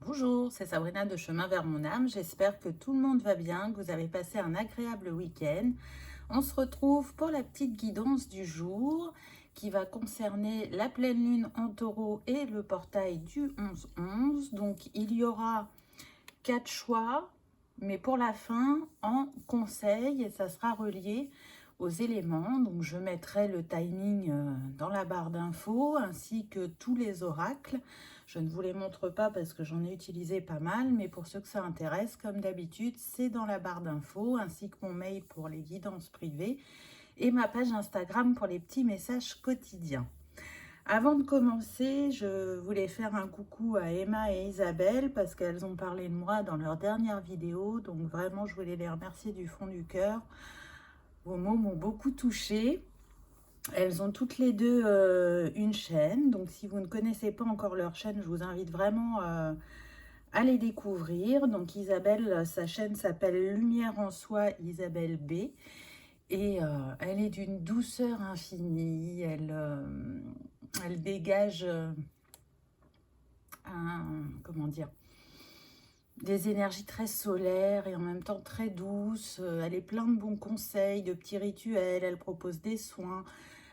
Bonjour, c'est Sabrina de Chemin vers mon âme. J'espère que tout le monde va bien, que vous avez passé un agréable week-end. On se retrouve pour la petite guidance du jour qui va concerner la pleine lune en taureau et le portail du 11-11. Donc il y aura 4 choix, mais pour la fin en conseil et ça sera relié aux éléments. Donc je mettrai le timing dans la barre d'infos ainsi que tous les oracles. Je ne vous les montre pas parce que j'en ai utilisé pas mal, mais pour ceux que ça intéresse, comme d'habitude, c'est dans la barre d'infos, ainsi que mon mail pour les guidances privées et ma page Instagram pour les petits messages quotidiens. Avant de commencer, je voulais faire un coucou à Emma et Isabelle parce qu'elles ont parlé de moi dans leur dernière vidéo. Donc vraiment, je voulais les remercier du fond du cœur. Vos mots m'ont beaucoup touchée. Elles ont toutes les deux une chaîne. Donc si vous ne connaissez pas encore leur chaîne, je vous invite vraiment à les découvrir. Donc Isabelle, sa chaîne s'appelle Lumière en Soi Isabelle B. Et elle est d'une douceur infinie. Elle dégage comment dire, des énergies très solaires et en même temps très douces. Elle est pleine de bons conseils, de petits rituels. Elle propose des soins.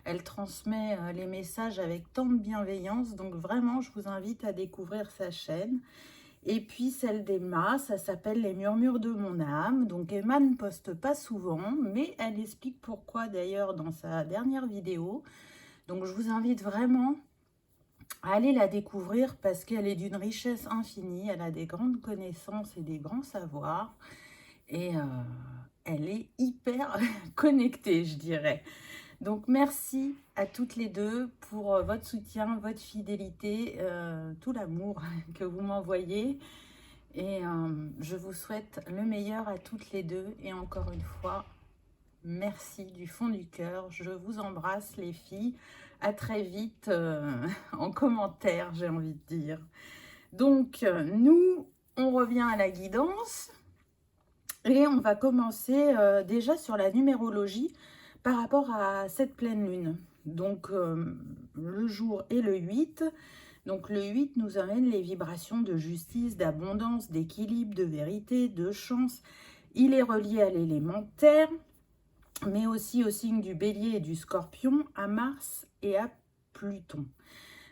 Elle transmet les messages avec tant de bienveillance. Donc vraiment, je vous invite à découvrir sa chaîne. Et puis celle d'Emma, ça s'appelle Les Murmures de mon âme. Donc Emma ne poste pas souvent, mais elle explique pourquoi d'ailleurs dans sa dernière vidéo. Donc je vous invite vraiment à aller la découvrir parce qu'elle est d'une richesse infinie. Elle a des grandes connaissances et des grands savoirs. Et elle est hyper connectée, je dirais. Donc merci à toutes les deux pour votre soutien, votre fidélité, tout l'amour que vous m'envoyez. Et je vous souhaite le meilleur à toutes les deux. Et encore une fois, merci du fond du cœur. Je vous embrasse les filles. À très vite en commentaire, j'ai envie de dire. Donc nous, on revient à la guidance. Et on va commencer déjà sur la numérologie par rapport à cette pleine lune. Donc le jour est le 8. Donc le 8 nous amène les vibrations de justice, d'abondance, d'équilibre, de vérité, de chance. Il est relié à l'élément terre, mais aussi au signe du bélier et du scorpion, à Mars et à Pluton.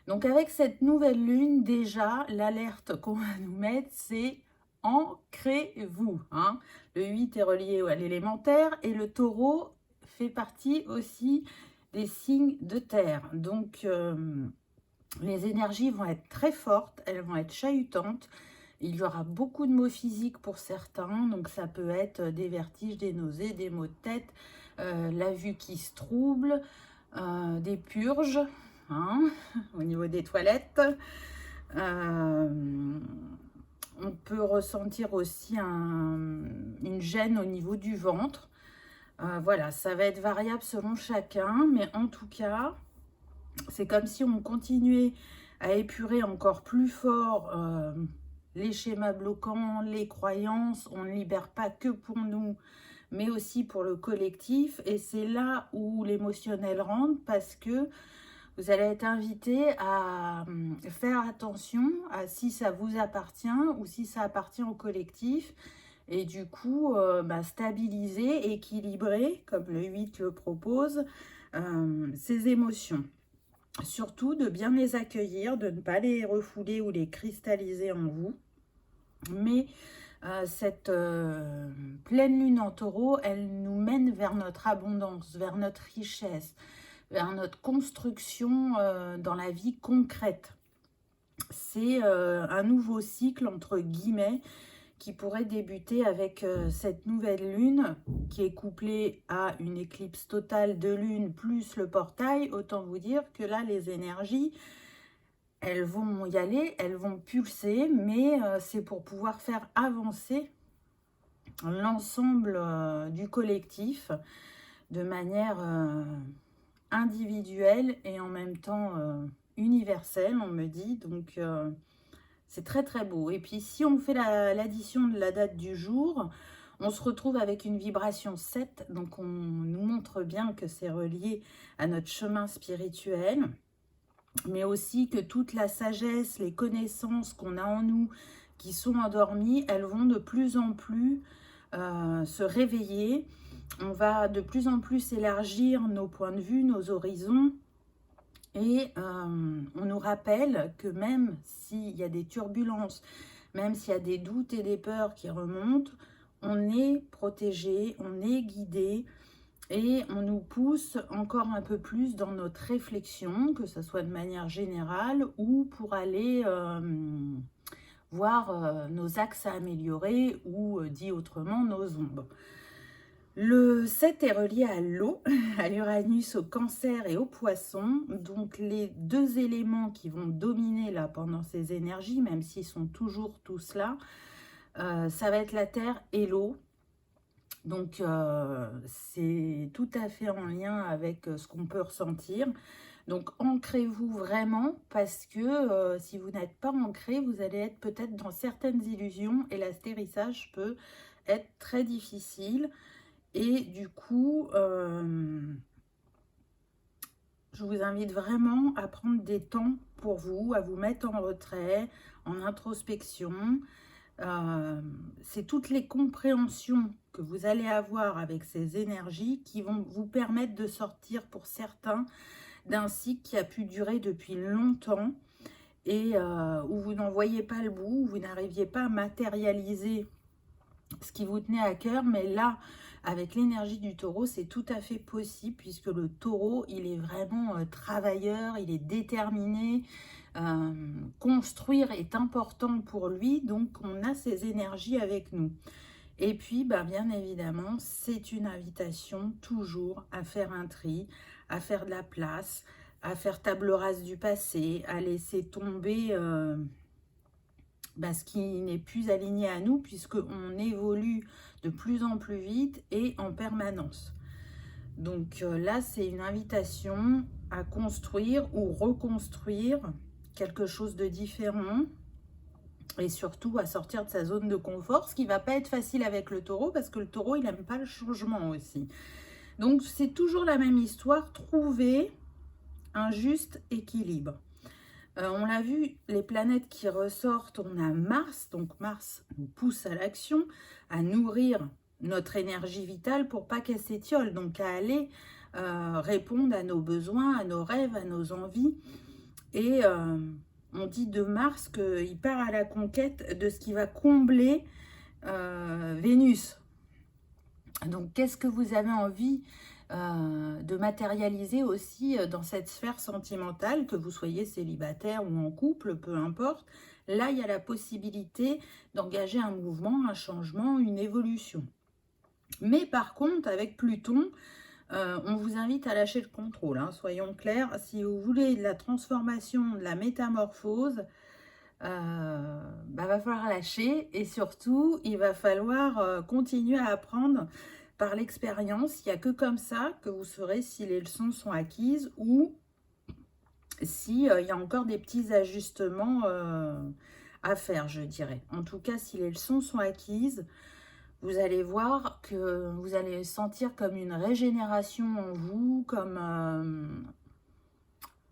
Donc avec cette nouvelle lune, déjà, l'alerte qu'on va nous mettre, c'est ancrez-vous. Le 8 est relié à l'élémentaire et le taureau fait partie aussi des signes de terre. Donc les énergies vont être très fortes, elles vont être chahutantes. Il y aura beaucoup de mots physiques pour certains, donc ça peut être des vertiges, des nausées, des maux de tête, la vue qui se trouble, des purges, au niveau des toilettes. On peut ressentir aussi une gêne au niveau du ventre. Voilà, ça va être variable selon chacun, mais en tout cas, c'est comme si on continuait à épurer encore plus fort les schémas bloquants, les croyances. On ne libère pas que pour nous, mais aussi pour le collectif. Et c'est là où l'émotionnel rentre parce que vous allez être invité à faire attention à si ça vous appartient ou si ça appartient au collectif. Et du coup, stabiliser, équilibrer, comme le 8 le propose, ces émotions. Surtout de bien les accueillir, de ne pas les refouler ou les cristalliser en vous. Mais cette pleine lune en taureau, elle nous mène vers notre abondance, vers notre richesse, vers notre construction dans la vie concrète. C'est un nouveau cycle, entre guillemets, qui pourrait débuter avec cette nouvelle lune qui est couplée à une éclipse totale de lune plus le portail. Autant vous dire que là, les énergies, elles vont y aller, elles vont pulser, mais c'est pour pouvoir faire avancer l'ensemble du collectif de manière individuelle et en même temps universelle, on me dit. Donc c'est très très beau. Et puis si on fait l'addition de la date du jour, on se retrouve avec une vibration 7. Donc on nous montre bien que c'est relié à notre chemin spirituel, mais aussi que toute la sagesse, les connaissances qu'on a en nous, qui sont endormies, elles vont de plus en plus se réveiller. On va de plus en plus élargir nos points de vue, nos horizons. Et on nous rappelle que même s'il y a des turbulences, même s'il y a des doutes et des peurs qui remontent, on est protégé, on est guidé et on nous pousse encore un peu plus dans notre réflexion, que ce soit de manière générale ou pour aller voir nos axes à améliorer ou, dit autrement, nos ombres. Le 7 est relié à l'eau, à l'Uranus, au Cancer et au Poisson. Donc les deux éléments qui vont dominer là pendant ces énergies, même s'ils sont toujours tous là, ça va être la Terre et l'eau. Donc c'est tout à fait en lien avec ce qu'on peut ressentir. Donc ancrez-vous vraiment parce que si vous n'êtes pas ancré, vous allez être peut-être dans certaines illusions et l'atterrissage peut être très difficile. Et du coup, je vous invite vraiment à prendre des temps pour vous, à vous mettre en retrait, en introspection. C'est toutes les compréhensions que vous allez avoir avec ces énergies qui vont vous permettre de sortir pour certains d'un cycle qui a pu durer depuis longtemps et où vous n'en voyez pas le bout, où vous n'arriviez pas à matérialiser ce qui vous tenait à cœur, mais là, avec l'énergie du taureau, c'est tout à fait possible puisque le taureau, il est vraiment travailleur, il est déterminé, construire est important pour lui, donc on a ces énergies avec nous. Et puis, bah, bien évidemment, c'est une invitation toujours à faire un tri, à faire de la place, à faire table rase du passé, à laisser tomber ce qui n'est plus aligné à nous puisqu'on évolue de plus en plus vite et en permanence. Donc là, c'est une invitation à construire ou reconstruire quelque chose de différent et surtout à sortir de sa zone de confort, ce qui ne va pas être facile avec le taureau parce que le taureau, il n'aime pas le changement aussi. Donc c'est toujours la même histoire, trouver un juste équilibre. On l'a vu, les planètes qui ressortent, on a Mars, donc Mars nous pousse à l'action, à nourrir notre énergie vitale pour pas qu'elle s'étiole, donc à aller répondre à nos besoins, à nos rêves, à nos envies. Et on dit de Mars qu'il part à la conquête de ce qui va combler Vénus. Donc qu'est-ce que vous avez envie de matérialiser aussi dans cette sphère sentimentale, que vous soyez célibataire ou en couple, peu importe. Là, il y a la possibilité d'engager un mouvement, un changement, une évolution. Mais par contre, avec Pluton, on vous invite à lâcher le contrôle, hein, soyons clairs. Si vous voulez de la transformation, de la métamorphose, va falloir lâcher et surtout, il va falloir continuer à apprendre par l'expérience. Il n'y a que comme ça que vous saurez si les leçons sont acquises ou s'il y a encore des petits ajustements à faire, je dirais. En tout cas, si les leçons sont acquises, vous allez voir que vous allez sentir comme une régénération en vous, comme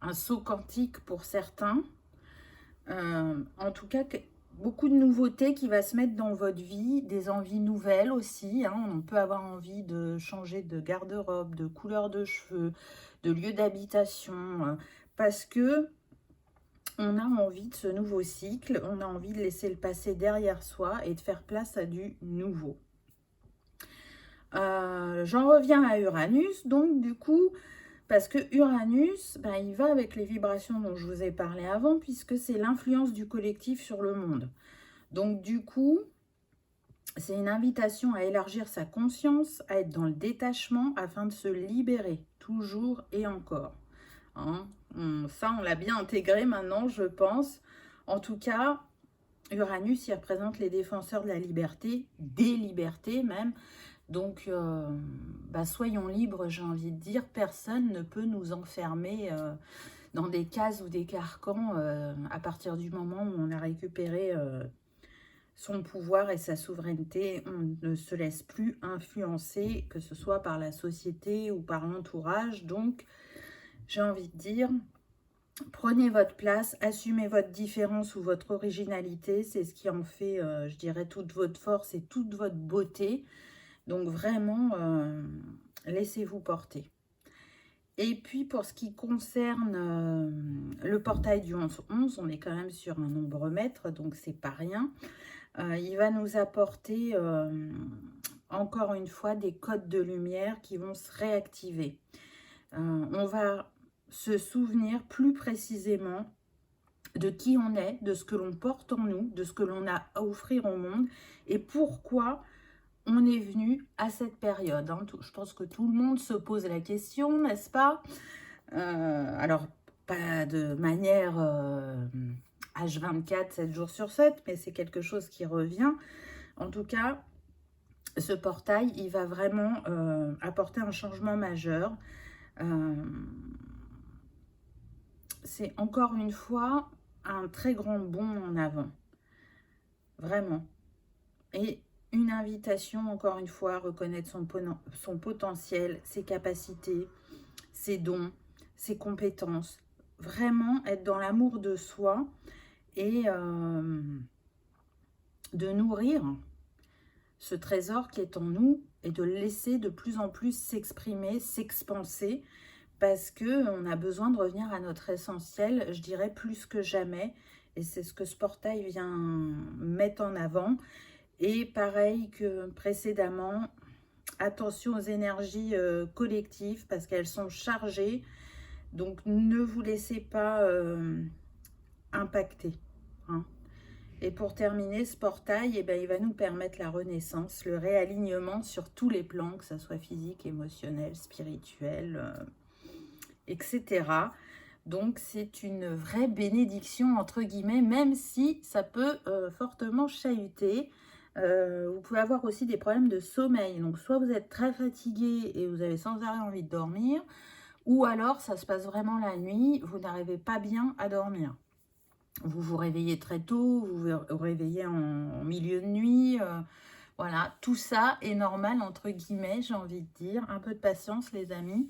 un saut quantique pour certains. En tout cas, beaucoup de nouveautés qui va se mettre dans votre vie, des envies nouvelles aussi. Hein. On peut avoir envie de changer de garde-robe, de couleur de cheveux, de lieu d'habitation, parce que on a envie de ce nouveau cycle, on a envie de laisser le passé derrière soi et de faire place à du nouveau. J'en reviens à Uranus, donc du coup, parce que Uranus, il va avec les vibrations dont je vous ai parlé avant, puisque c'est l'influence du collectif sur le monde. Donc du coup, c'est une invitation à élargir sa conscience, à être dans le détachement afin de se libérer, toujours et encore. Hein, ça, on l'a bien intégré maintenant, je pense. En tout cas, Uranus, il représente les défenseurs de la liberté, des libertés même. Donc, soyons libres, j'ai envie de dire. Personne ne peut nous enfermer dans des cases ou des carcans à partir du moment où on a récupéré son pouvoir et sa souveraineté. On ne se laisse plus influencer, que ce soit par la société ou par l'entourage. Donc, j'ai envie de dire, Prenez votre place, assumez votre différence ou votre originalité. C'est ce qui en fait, je dirais, toute votre force et toute votre beauté. Donc vraiment, laissez-vous porter. Et puis pour ce qui concerne le portail du 11-11, on est quand même sur un nombre maître, donc c'est pas rien. Il va nous apporter encore une fois des codes de lumière qui vont se réactiver. On va se souvenir plus précisément de qui on est, de ce que l'on porte en nous, de ce que l'on a à offrir au monde et pourquoi on est venu à cette période. Je pense que tout le monde se pose la question, n'est-ce pas? Alors, pas de manière H24, 7 jours sur 7, mais c'est quelque chose qui revient. En tout cas, ce portail, il va vraiment apporter un changement majeur. C'est encore une fois un très grand bond en avant. Vraiment. Et une invitation, encore une fois, à reconnaître son potentiel, ses capacités, ses dons, ses compétences. Vraiment être dans l'amour de soi et de nourrir ce trésor qui est en nous et de le laisser de plus en plus s'exprimer, s'expanser, parce qu'on a besoin de revenir à notre essentiel, je dirais plus que jamais. Et c'est ce que ce portail vient mettre en avant. Et pareil que précédemment, attention aux énergies collectives parce qu'elles sont chargées. Donc ne vous laissez pas impacter. Hein. Et pour terminer, ce portail, eh ben, il va nous permettre la renaissance, le réalignement sur tous les plans, que ce soit physique, émotionnel, spirituel, etc. Donc c'est une vraie bénédiction, entre guillemets, même si ça peut fortement chahuter. Vous pouvez avoir aussi des problèmes de sommeil. Donc soit vous êtes très fatigué et vous avez sans arrêt envie de dormir, ou alors ça se passe vraiment la nuit, vous n'arrivez pas bien à dormir. Vous vous réveillez très tôt, vous vous réveillez en milieu de nuit. Voilà, tout ça est normal, entre guillemets, j'ai envie de dire. Un peu de patience, les amis.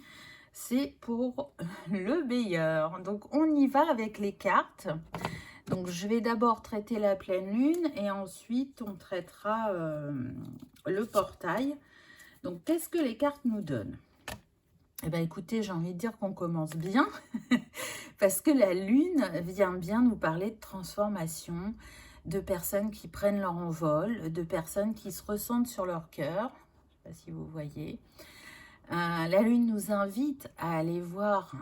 C'est pour le meilleur. Donc, on y va avec les cartes. Donc, je vais d'abord traiter la pleine lune et ensuite, on traitera le portail. Donc, qu'est-ce que les cartes nous donnent? Eh bien, écoutez, j'ai envie de dire qu'on commence bien parce que la lune vient bien nous parler de transformation, de personnes qui prennent leur envol, de personnes qui se ressentent sur leur cœur. Je ne sais pas si vous voyez. La lune nous invite à aller voir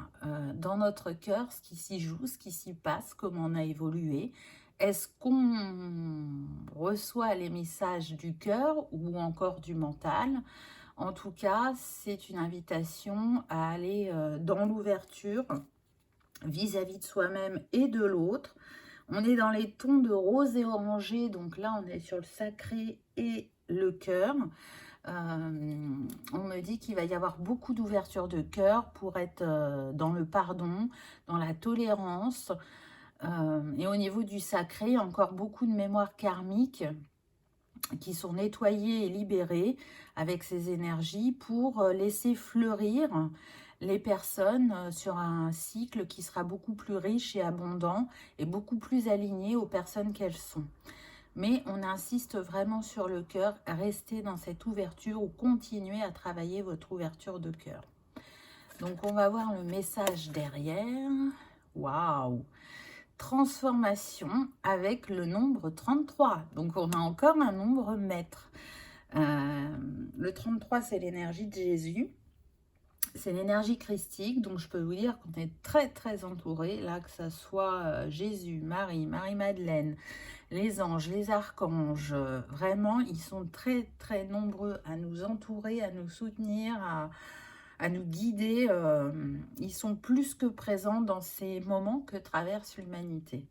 dans notre cœur ce qui s'y joue, ce qui s'y passe, comment on a évolué. Est-ce qu'on reçoit les messages du cœur ou encore du mental? En tout cas, c'est une invitation à aller dans l'ouverture vis-à-vis de soi-même et de l'autre. On est dans les tons de rose et orangé, donc là, on est sur le sacré et le cœur. On me dit qu'il va y avoir beaucoup d'ouverture de cœur pour être dans le pardon, dans la tolérance. Et au niveau du sacré, encore beaucoup de mémoires karmiques qui sont nettoyées et libérées avec ces énergies pour laisser fleurir les personnes sur un cycle qui sera beaucoup plus riche et abondant et beaucoup plus aligné aux personnes qu'elles sont. Mais on insiste vraiment sur le cœur, restez dans cette ouverture ou continuez à travailler votre ouverture de cœur. Donc on va voir le message derrière. Waouh! Transformation avec le nombre 33. Donc on a encore un nombre maître. Le 33, c'est l'énergie de Jésus. C'est l'énergie christique, donc je peux vous dire qu'on est très très entouré, là que ce soit Jésus, Marie, Marie-Madeleine, les anges, les archanges, vraiment ils sont très très nombreux à nous entourer, à nous soutenir, à nous guider. Ils sont plus que présents dans ces moments que traverse l'humanité.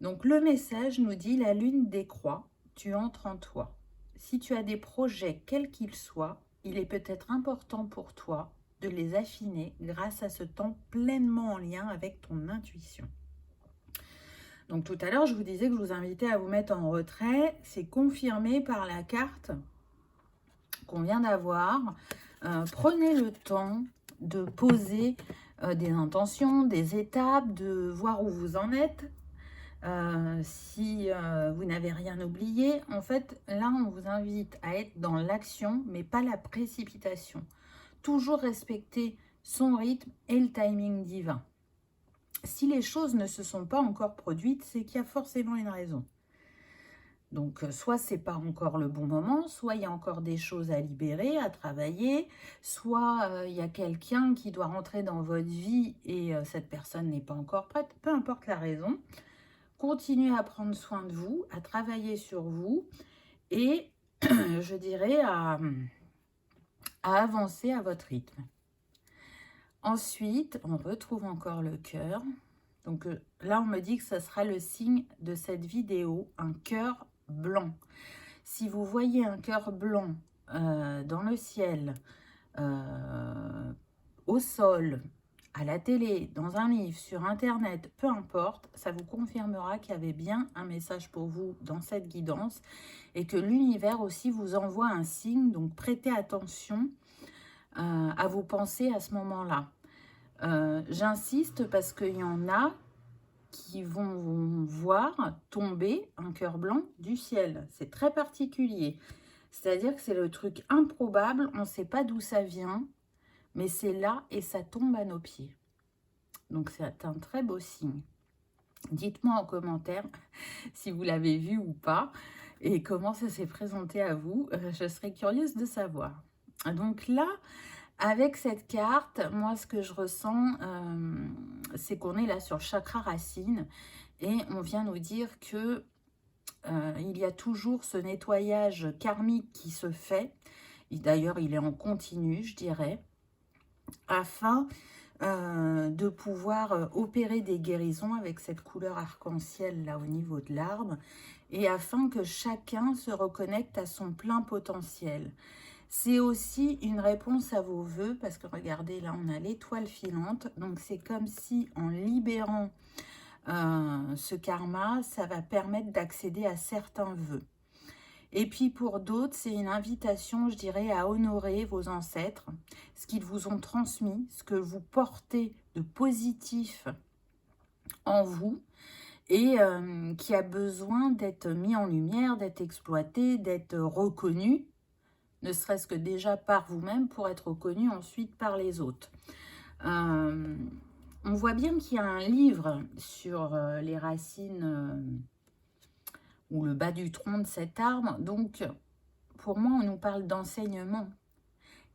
Donc le message nous dit: la lune décroît, tu entres en toi. Si tu as des projets quels qu'ils soient, il est peut-être important pour toi de les affiner grâce à ce temps pleinement en lien avec ton intuition. Donc tout à l'heure, je vous disais que je vous invitais à vous mettre en retrait. C'est confirmé par la carte qu'on vient d'avoir. Prenez le temps de poser des intentions, des étapes, de voir où vous en êtes. Si vous n'avez rien oublié, en fait, là, on vous invite à être dans l'action, mais pas la précipitation. Toujours respecter son rythme et le timing divin. Si les choses ne se sont pas encore produites, c'est qu'il y a forcément une raison. Donc, soit c'est pas encore le bon moment, soit il y a encore des choses à libérer, à travailler, soit il y a quelqu'un qui doit rentrer dans votre vie et cette personne n'est pas encore prête, peu importe la raison. Continuez à prendre soin de vous, à travailler sur vous et je dirais à avancer à votre rythme. Ensuite, on retrouve encore le cœur. Donc là, on me dit que ce sera le signe de cette vidéo, un cœur blanc. Si vous voyez un cœur blanc dans le ciel, au sol, à la télé, dans un livre, sur Internet, peu importe, ça vous confirmera qu'il y avait bien un message pour vous dans cette guidance et que l'univers aussi vous envoie un signe. Donc, prêtez attention à vos pensées à ce moment-là. J'insiste parce qu'il y en a qui vont voir tomber un cœur blanc du ciel. C'est très particulier. C'est-à-dire que c'est le truc improbable, on ne sait pas d'où ça vient, mais c'est là et ça tombe à nos pieds. Donc c'est un très beau signe. Dites-moi en commentaire si vous l'avez vu ou pas et comment ça s'est présenté à vous. Je serais curieuse de savoir. Donc là, avec cette carte, moi ce que je ressens, c'est qu'on est là sur le chakra racine et on vient nous dire que il y a toujours ce nettoyage karmique qui se fait. D'ailleurs, il est en continu, je dirais, afin de pouvoir opérer des guérisons avec cette couleur arc-en-ciel là au niveau de l'arbre et afin que chacun se reconnecte à son plein potentiel. C'est aussi une réponse à vos vœux parce que regardez, là on a l'étoile filante, donc c'est comme si en libérant ce karma, ça va permettre d'accéder à certains vœux. Et puis pour d'autres, c'est une invitation, je dirais, à honorer vos ancêtres, ce qu'ils vous ont transmis, ce que vous portez de positif en vous et qui a besoin d'être mis en lumière, d'être exploité, d'être reconnu, ne serait-ce que déjà par vous-même pour être reconnu ensuite par les autres. On voit bien qu'il y a un livre sur les racines ou le bas du tronc de cet arbre. Donc, pour moi, on nous parle d'enseignement.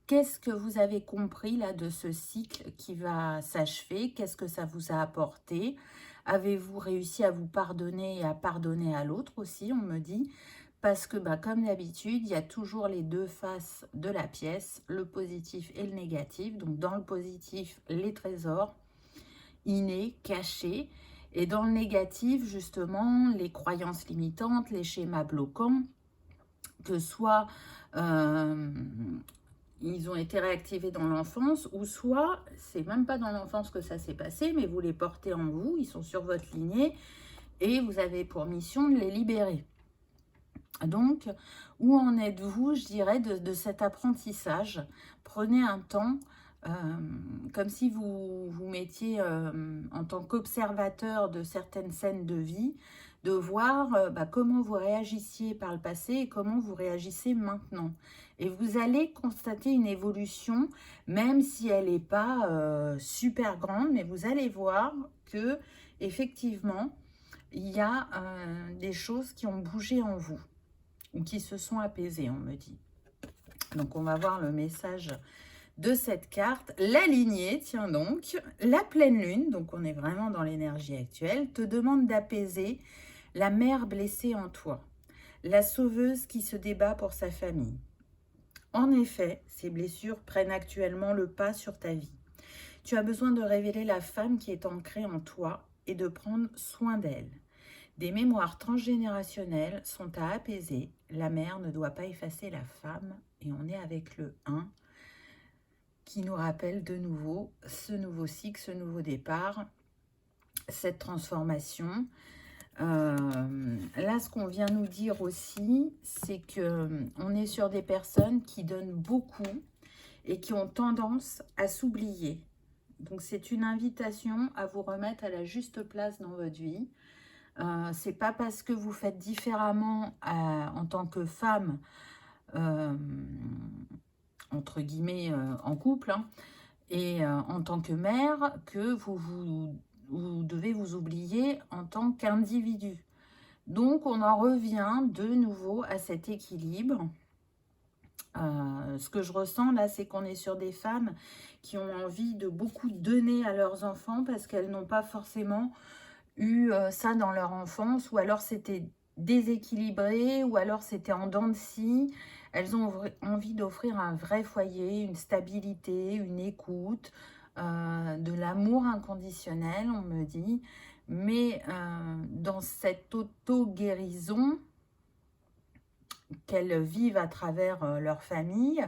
Qu'est-ce que vous avez compris là de ce cycle qui va s'achever? Qu'est-ce que ça vous a apporté? Avez-vous réussi à vous pardonner et à pardonner à l'autre aussi, on me dit? Parce que, comme d'habitude, il y a toujours les deux faces de la pièce, le positif et le négatif. Donc, dans le positif, les trésors innés, cachés. Et dans le négatif, justement, les croyances limitantes, les schémas bloquants, que soit ils ont été réactivés dans l'enfance, ou soit c'est même pas dans l'enfance que ça s'est passé, mais vous les portez en vous, ils sont sur votre lignée, et vous avez pour mission de les libérer. Donc, où en êtes-vous, je dirais, de cet apprentissage? Prenez un temps, comme si vous vous mettiez en tant qu'observateur de certaines scènes de vie, de voir comment vous réagissiez par le passé et comment vous réagissez maintenant. Et vous allez constater une évolution, même si elle n'est pas super grande, mais vous allez voir que effectivement, il y a des choses qui ont bougé en vous ou qui se sont apaisées, on me dit. Donc, on va voir le message de cette carte. La lignée, tiens donc, la pleine lune, donc on est vraiment dans l'énergie actuelle, te demande d'apaiser la mère blessée en toi, la sauveuse qui se débat pour sa famille. En effet, ces blessures prennent actuellement le pas sur ta vie. Tu as besoin de révéler la femme qui est ancrée en toi et de prendre soin d'elle. Des mémoires transgénérationnelles sont à apaiser. La mère ne doit pas effacer la femme. Et on est avec le 1 qui nous rappelle de nouveau ce nouveau cycle, ce nouveau départ, cette transformation. Là, ce qu'on vient nous dire aussi, c'est qu'on est sur des personnes qui donnent beaucoup et qui ont tendance à s'oublier. Donc, c'est une invitation à vous remettre à la juste place dans votre vie. C'est pas parce que vous faites différemment en tant que femme, euh, entre guillemets, en couple, hein, et en tant que mère, que vous devez vous oublier en tant qu'individu. Donc, on en revient de nouveau à cet équilibre. Ce que je ressens là, c'est qu'on est sur des femmes qui ont envie de beaucoup donner à leurs enfants parce qu'elles n'ont pas forcément eu ça dans leur enfance, ou alors c'était déséquilibré, ou alors c'était en dents de scie. Elles ont envie d'offrir un vrai foyer, une stabilité, une écoute, de l'amour inconditionnel, on me dit. Mais dans cette auto-guérison qu'elles vivent à travers leur famille,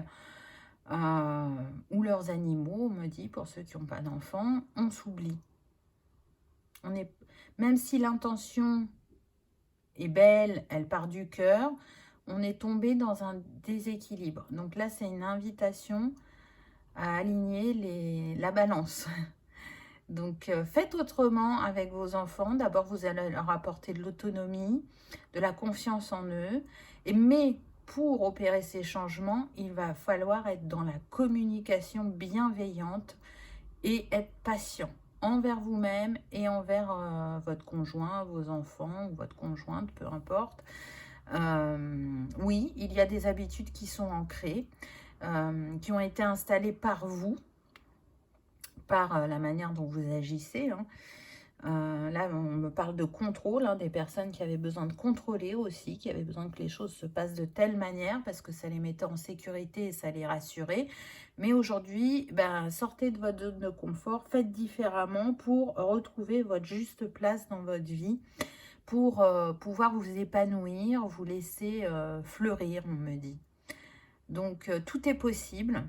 ou leurs animaux, on me dit, pour ceux qui n'ont pas d'enfants, on s'oublie. Même si l'intention est belle, elle part du cœur, on est tombé dans un déséquilibre. Donc là, c'est une invitation à aligner la balance. Donc, faites autrement avec vos enfants. D'abord, vous allez leur apporter de l'autonomie, de la confiance en eux. Mais pour opérer ces changements, il va falloir être dans la communication bienveillante et être patient envers vous-même et envers votre conjoint, vos enfants ou votre conjointe, peu importe. Oui, il y a des habitudes qui sont ancrées, qui ont été installées par vous, par la manière dont vous agissez. Là, on me parle de contrôle, des personnes qui avaient besoin de contrôler aussi, qui avaient besoin que les choses se passent de telle manière parce que ça les mettait en sécurité et ça les rassurait. Mais aujourd'hui, sortez de votre zone de confort, faites différemment pour retrouver votre juste place dans votre vie, pour pouvoir vous épanouir, vous laisser fleurir, on me dit. Donc, tout est possible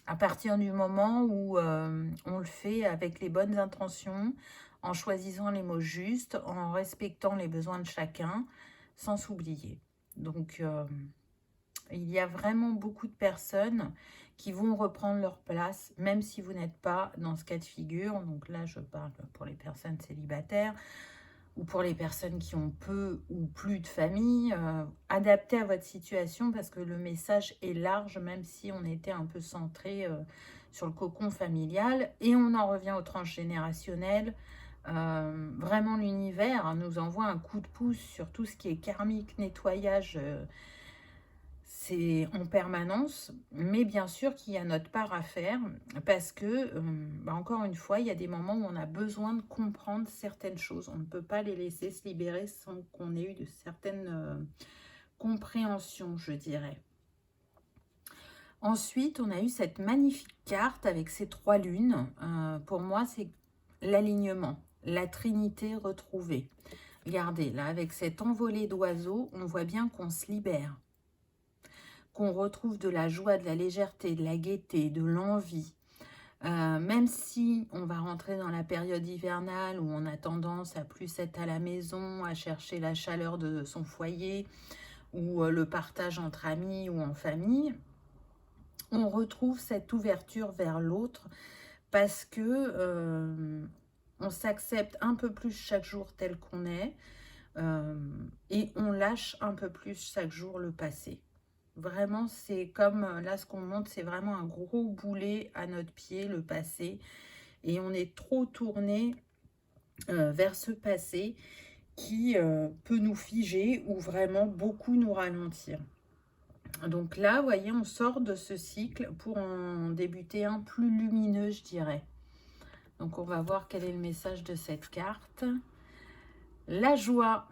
à partir du moment où on le fait avec les bonnes intentions, en choisissant les mots justes, en respectant les besoins de chacun, sans s'oublier. Donc, il y a vraiment beaucoup de personnes qui vont reprendre leur place, même si vous n'êtes pas dans ce cas de figure. Donc là, je parle pour les personnes célibataires, ou pour les personnes qui ont peu ou plus de famille, adaptez à votre situation parce que le message est large, même si on était un peu centré sur le cocon familial. Et on en revient aux tranches générationnelles. Vraiment, l'univers nous envoie un coup de pouce sur tout ce qui est karmique, nettoyage, c'est en permanence, mais bien sûr qu'il y a notre part à faire parce que, encore une fois, il y a des moments où on a besoin de comprendre certaines choses. On ne peut pas les laisser se libérer sans qu'on ait eu de certaines compréhensions, je dirais. Ensuite, on a eu cette magnifique carte avec ces 3 lunes. Pour moi, c'est l'alignement, la trinité retrouvée. Regardez, là, avec cette envolée d'oiseaux, on voit bien qu'on se libère, qu'on retrouve de la joie, de la légèreté, de la gaieté, de l'envie. Même si on va rentrer dans la période hivernale où on a tendance à plus être à la maison, à chercher la chaleur de son foyer ou le partage entre amis ou en famille, on retrouve cette ouverture vers l'autre parce que on s'accepte un peu plus chaque jour tel qu'on est et on lâche un peu plus chaque jour le passé. Vraiment, c'est comme là, ce qu'on montre, c'est vraiment un gros boulet à notre pied, le passé. Et on est trop tourné vers ce passé qui peut nous figer ou vraiment beaucoup nous ralentir. Donc là, vous voyez, on sort de ce cycle pour en débuter un plus lumineux, je dirais. Donc, on va voir quel est le message de cette carte. La joie.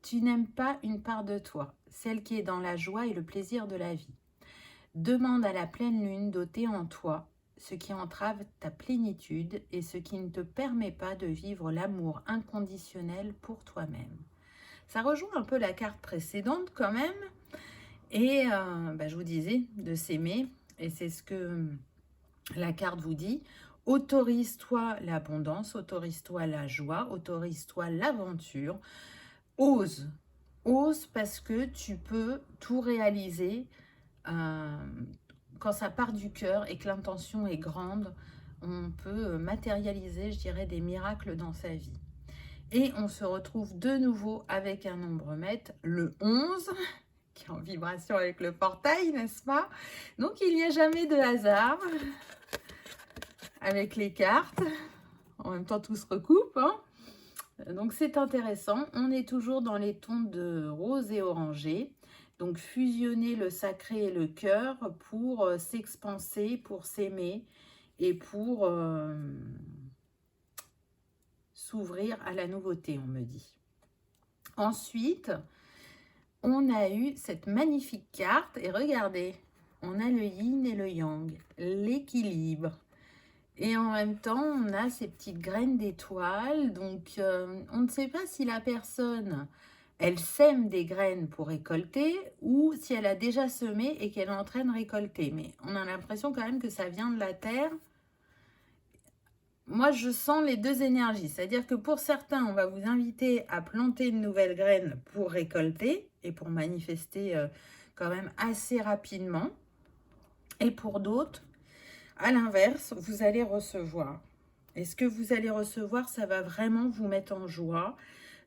Tu n'aimes pas une part de toi, celle qui est dans la joie et le plaisir de la vie. Demande à la pleine lune d'ôter en toi ce qui entrave ta plénitude et ce qui ne te permet pas de vivre l'amour inconditionnel pour toi-même. Ça rejoint un peu la carte précédente quand même. Et je vous disais de s'aimer, et c'est ce que la carte vous dit. Autorise-toi l'abondance, autorise-toi la joie, autorise-toi l'aventure. Ose parce que tu peux tout réaliser quand ça part du cœur et que l'intention est grande, on peut matérialiser, je dirais, des miracles dans sa vie. Et on se retrouve de nouveau avec un nombre maître, le 11, qui est en vibration avec le portail, n'est-ce pas? Donc, il n'y a jamais de hasard avec les cartes. En même temps, tout se recoupe, hein. Donc, c'est intéressant. On est toujours dans les tons de rose et orangé. Donc, fusionner le sacré et le cœur pour s'expanser, pour s'aimer et pour s'ouvrir à la nouveauté, on me dit. Ensuite, on a eu cette magnifique carte. Et regardez, on a le yin et le yang, l'équilibre. Et en même temps, on a ces petites graines d'étoiles. Donc, on ne sait pas si la personne, elle sème des graines pour récolter ou si elle a déjà semé et qu'elle est en train de récolter. Mais on a l'impression quand même que ça vient de la terre. Moi, je sens les deux énergies. C'est-à-dire que pour certains, on va vous inviter à planter une nouvelle graine pour récolter et pour manifester quand même assez rapidement. Et pour d'autres, à l'inverse, vous allez recevoir. Et ce que vous allez recevoir, ça va vraiment vous mettre en joie.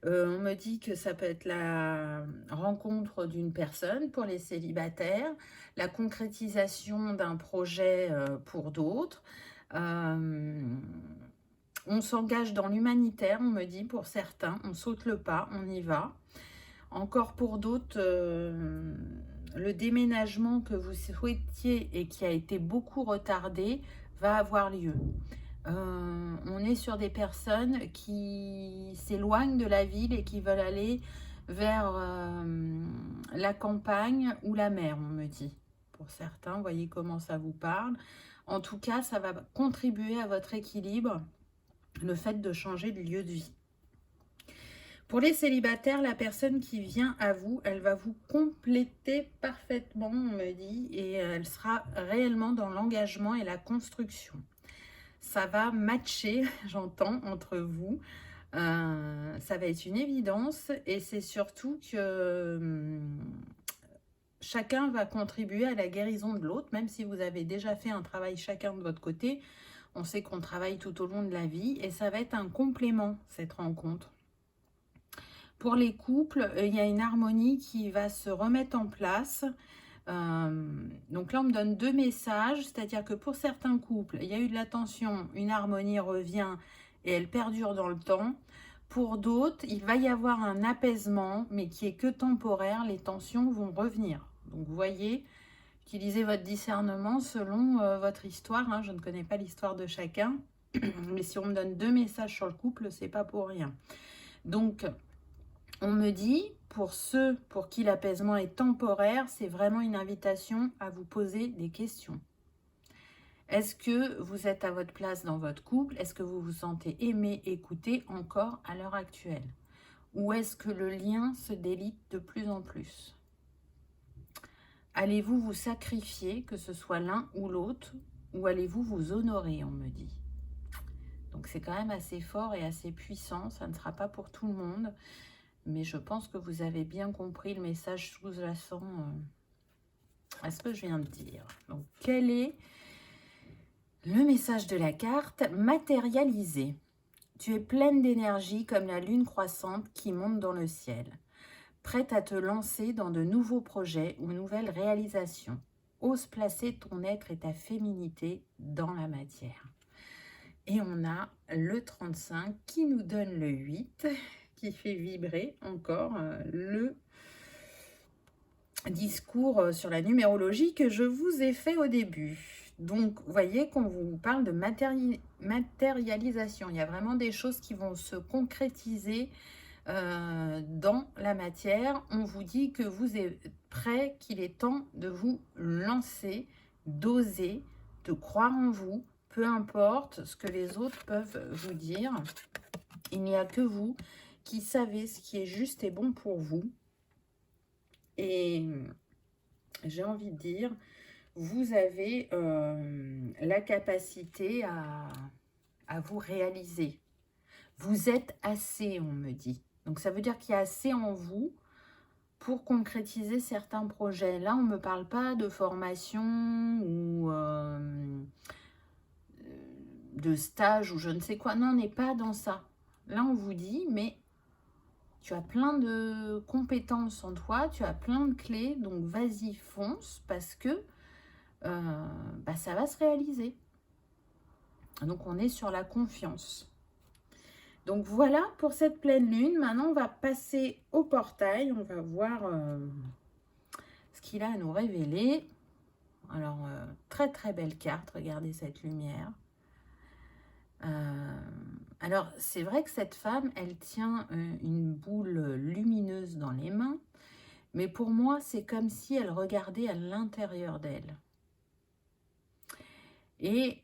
On me dit que ça peut être la rencontre d'une personne pour les célibataires, la concrétisation d'un projet pour d'autres. On s'engage dans l'humanitaire, on me dit, pour certains. On saute le pas, on y va. Encore pour d'autres, le déménagement que vous souhaitiez et qui a été beaucoup retardé va avoir lieu. On est sur des personnes qui s'éloignent de la ville et qui veulent aller vers la campagne ou la mer, on me dit. Pour certains, voyez comment ça vous parle. En tout cas, ça va contribuer à votre équilibre, le fait de changer de lieu de vie. Pour les célibataires, la personne qui vient à vous, elle va vous compléter parfaitement, on me dit, et elle sera réellement dans l'engagement et la construction. Ça va matcher, j'entends, entre vous. Ça va être une évidence et c'est surtout que chacun va contribuer à la guérison de l'autre, même si vous avez déjà fait un travail chacun de votre côté. On sait qu'on travaille tout au long de la vie et ça va être un complément, cette rencontre. Pour les couples, il y a une harmonie qui va se remettre en place. Donc là, on me donne deux messages, c'est-à-dire que pour certains couples, il y a eu de la tension, une harmonie revient et elle perdure dans le temps. Pour d'autres, il va y avoir un apaisement, mais qui est que temporaire, les tensions vont revenir. Donc vous voyez, utilisez votre discernement selon votre histoire, hein. Je ne connais pas l'histoire de chacun, mais si on me donne deux messages sur le couple, c'est pas pour rien. Donc, on me dit, pour ceux pour qui l'apaisement est temporaire, c'est vraiment une invitation à vous poser des questions. Est-ce que vous êtes à votre place dans votre couple? Est-ce que vous vous sentez aimé, écouté encore à l'heure actuelle? Ou est-ce que le lien se délite de plus en plus? Allez-vous vous sacrifier, que ce soit l'un ou l'autre, ou allez-vous vous honorer, on me dit? Donc c'est quand même assez fort et assez puissant, ça ne sera pas pour tout le monde. Mais je pense que vous avez bien compris le message sous-jacent à ce que je viens de dire. Donc, quel est le message de la carte? Matérialisé. Tu es pleine d'énergie comme la lune croissante qui monte dans le ciel. Prête à te lancer dans de nouveaux projets ou nouvelles réalisations. Ose placer ton être et ta féminité dans la matière. Et on a le 35 qui nous donne le 8, qui fait vibrer encore le discours sur la numérologie que je vous ai fait au début. Donc, vous voyez qu'on vous parle de matérialisation. Il y a vraiment des choses qui vont se concrétiser dans la matière. On vous dit que vous êtes prêt, qu'il est temps de vous lancer, d'oser, de croire en vous, peu importe ce que les autres peuvent vous dire. Il n'y a que vous qui savez ce qui est juste et bon pour vous. Et j'ai envie de dire, vous avez la capacité à vous réaliser. Vous êtes assez, on me dit. Donc ça veut dire qu'il y a assez en vous pour concrétiser certains projets. Là, on ne me parle pas de formation ou de stage ou je ne sais quoi. Non, on n'est pas dans ça. Là, on vous dit, mais tu as plein de compétences en toi, tu as plein de clés, donc vas-y, fonce, parce que ça va se réaliser. Donc, on est sur la confiance. Donc, voilà pour cette pleine lune. Maintenant, on va passer au portail. On va voir ce qu'il a à nous révéler. Alors, très, très belle carte. Regardez cette lumière. Alors, c'est vrai que cette femme, elle tient une boule lumineuse dans les mains. Mais pour moi, c'est comme si elle regardait à l'intérieur d'elle. Et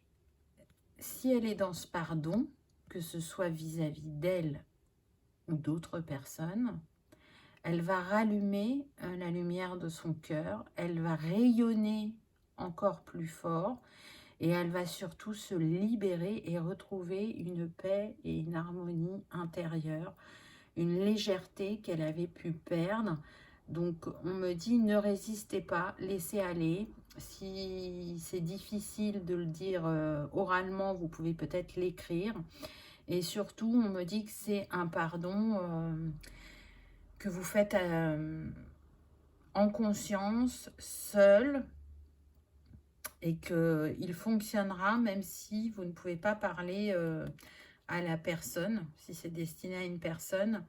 si elle est dans ce pardon, que ce soit vis-à-vis d'elle ou d'autres personnes, elle va rallumer la lumière de son cœur, elle va rayonner encore plus fort et elle va surtout se libérer et retrouver une paix et une harmonie intérieure, une légèreté qu'elle avait pu perdre. Donc on me dit ne résistez pas, laissez aller. Si c'est difficile de le dire oralement, vous pouvez peut-être l'écrire. Et surtout, on me dit que c'est un pardon que vous faites en conscience, seul, et qu'il fonctionnera même si vous ne pouvez pas parler à la personne, si c'est destiné à une personne.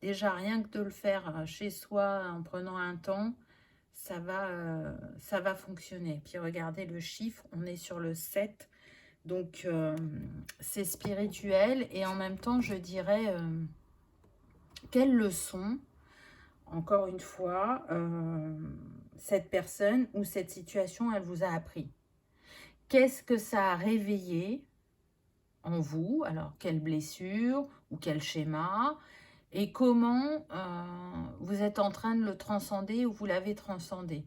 Déjà, rien que de le faire chez soi en prenant un temps, ça va fonctionner. Puis regardez le chiffre, on est sur le 7. Donc, c'est spirituel. Et en même temps, je dirais, quelle leçon, encore une fois, cette personne ou cette situation, elle vous a appris. Qu'est-ce que ça a réveillé en vous? Alors, quelle blessure ou quel schéma? Et comment vous êtes en train de le transcender ou vous l'avez transcendé?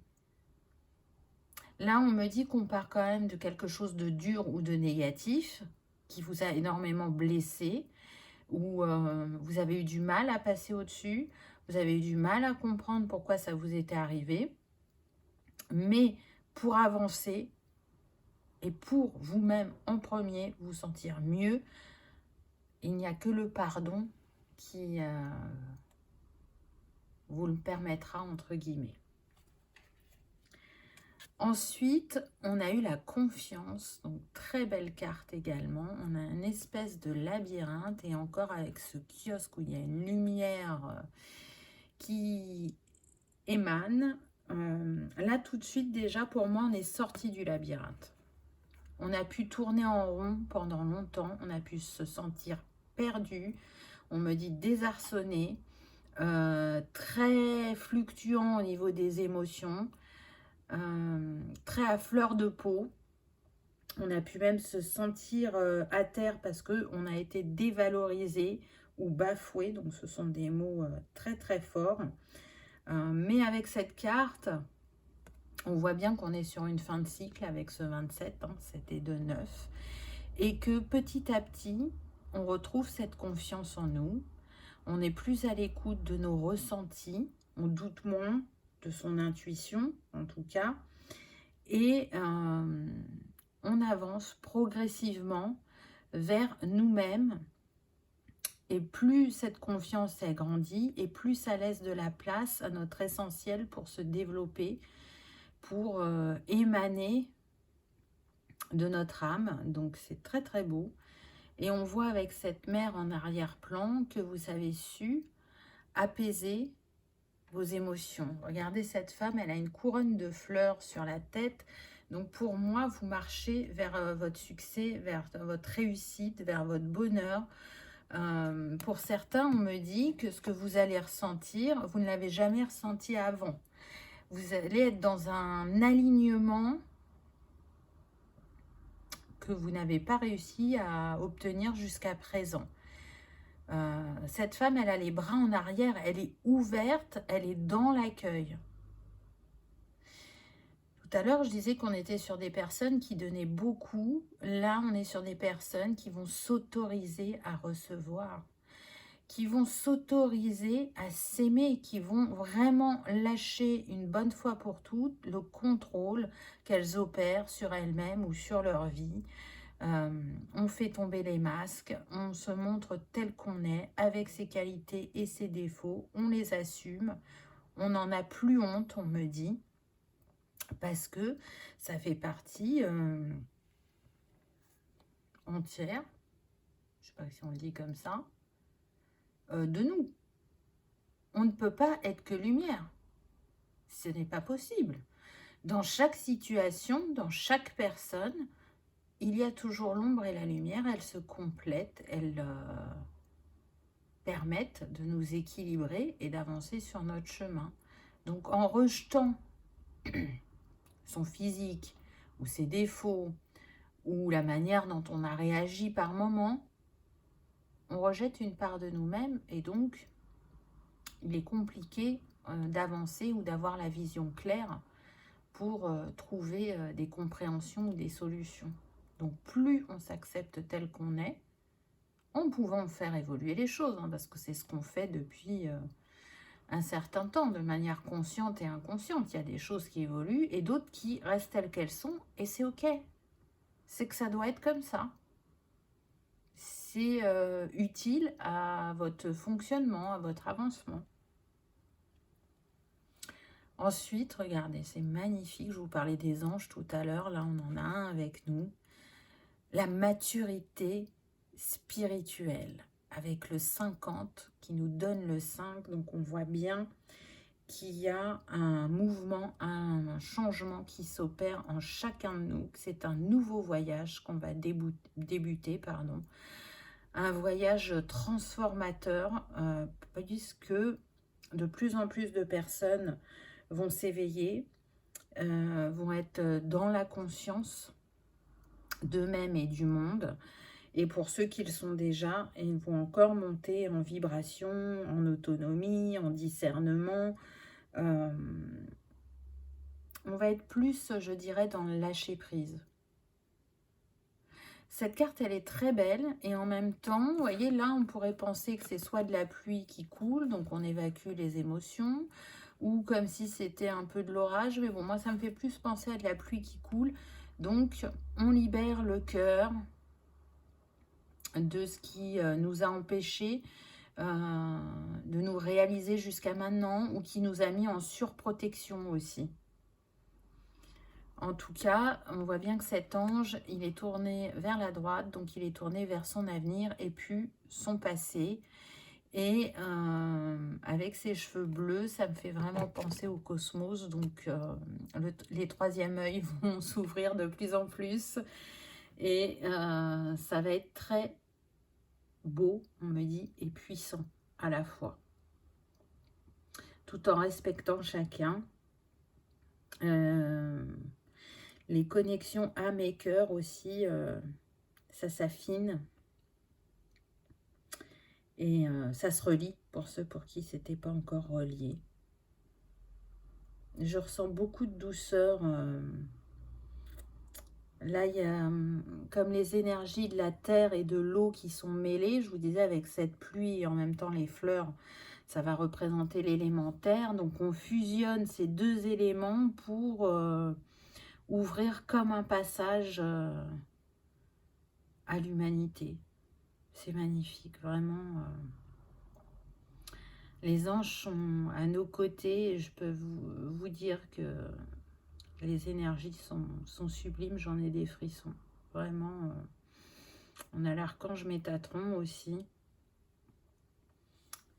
Là, on me dit qu'on part quand même de quelque chose de dur ou de négatif, qui vous a énormément blessé, ou vous avez eu du mal à passer au-dessus, vous avez eu du mal à comprendre pourquoi ça vous était arrivé. Mais pour avancer, et pour vous-même en premier, vous sentir mieux, il n'y a que le pardon qui vous le permettra, entre guillemets. Ensuite, on a eu la confiance, donc très belle carte également. On a une espèce de labyrinthe et encore avec ce kiosque où il y a une lumière qui émane. Là, tout de suite, déjà, pour moi, on est sorti du labyrinthe. On a pu tourner en rond pendant longtemps, on a pu se sentir perdu, on me dit désarçonné, très fluctuant au niveau des émotions, très à fleur de peau. On a pu même se sentir à terre parce qu'on a été dévalorisé ou bafoué, donc ce sont des mots très très forts. Mais avec cette carte, on voit bien qu'on est sur une fin de cycle avec ce 27, hein, c'était de 9. Et que petit à petit, on retrouve cette confiance en nous. On est plus à l'écoute de nos ressentis. On doute moins de son intuition, en tout cas. Et on avance progressivement vers nous-mêmes. Et plus cette confiance est grandie, et plus ça laisse de la place à notre essentiel pour se développer, pour émaner de notre âme. Donc c'est très très beau. Et on voit avec cette mer en arrière-plan que vous avez su apaiser vos émotions. Regardez cette femme, elle a une couronne de fleurs sur la tête. Donc pour moi, vous marchez vers votre succès, vers votre réussite, vers votre bonheur. Pour certains, on me dit que ce que vous allez ressentir, vous ne l'avez jamais ressenti avant. Vous allez être dans un alignement que vous n'avez pas réussi à obtenir jusqu'à présent. Cette femme, elle a les bras en arrière, elle est ouverte, elle est dans l'accueil. Tout à l'heure, je disais qu'on était sur des personnes qui donnaient beaucoup. Là, on est sur des personnes qui vont s'autoriser à recevoir, qui vont s'autoriser à s'aimer, qui vont vraiment lâcher une bonne fois pour toutes le contrôle qu'elles opèrent sur elles-mêmes ou sur leur vie. On fait tomber les masques, on se montre tel qu'on est, avec ses qualités et ses défauts, on les assume, on n'en a plus honte, on me dit, parce que ça fait partie entière, je ne sais pas si on le dit comme ça, de nous. On ne peut pas être que lumière. Ce n'est pas possible. Dans chaque situation, dans chaque personne, il y a toujours l'ombre et la lumière. Elles se complètent, elles permettent de nous équilibrer et d'avancer sur notre chemin. Donc en rejetant son physique ou ses défauts ou la manière dont on a réagi par moment, on rejette une part de nous-mêmes et donc il est compliqué d'avancer ou d'avoir la vision claire pour trouver des compréhensions ou des solutions. Donc plus on s'accepte tel qu'on est, en pouvant faire évoluer les choses, hein, parce que c'est ce qu'on fait depuis un certain temps, de manière consciente et inconsciente. Il y a des choses qui évoluent et d'autres qui restent telles qu'elles sont, et c'est ok. C'est que ça doit être comme ça. C'est utile à votre fonctionnement, à votre avancement. Ensuite, regardez, c'est magnifique. Je vous parlais des anges tout à l'heure. Là, on en a un avec nous. La maturité spirituelle, avec le 50 qui nous donne le 5. Donc, on voit bien qu'il y a un mouvement, un changement qui s'opère en chacun de nous. C'est un nouveau voyage qu'on va débuter. Un voyage transformateur, puisque de plus en plus de personnes vont s'éveiller, vont être dans la conscience d'eux-mêmes et du monde. Et pour ceux qui le sont déjà, ils vont encore monter en vibration, en autonomie, en discernement. On va être plus, je dirais, dans le lâcher-prise. Cette carte, elle est très belle et en même temps, vous voyez, là, on pourrait penser que c'est soit de la pluie qui coule, donc on évacue les émotions, ou comme si c'était un peu de l'orage. Mais bon, moi, ça me fait plus penser à de la pluie qui coule. Donc, on libère le cœur de ce qui nous a empêchés de nous réaliser jusqu'à maintenant ou qui nous a mis en surprotection aussi. En tout cas, on voit bien que cet ange, il est tourné vers la droite, donc il est tourné vers son avenir et puis son passé. Et avec ses cheveux bleus, ça me fait vraiment penser au cosmos. Donc, les troisièmes œils vont s'ouvrir de plus en plus. Et ça va être très beau, on me dit, et puissant à la fois. Tout en respectant chacun. Les connexions âme et cœur aussi, ça s'affine. Et ça se relie pour ceux pour qui ce n'était pas encore relié. Je ressens beaucoup de douceur. Là, il y a comme les énergies de la terre et de l'eau qui sont mêlées. Je vous disais, avec cette pluie et en même temps les fleurs, ça va représenter l'élémentaire. Donc, on fusionne ces deux éléments pour ouvrir comme un passage à l'humanité. C'est magnifique, vraiment. Les anges sont à nos côtés et je peux vous dire que les énergies sont sublimes. J'en ai des frissons. Vraiment, on a l'archange Métatron aussi.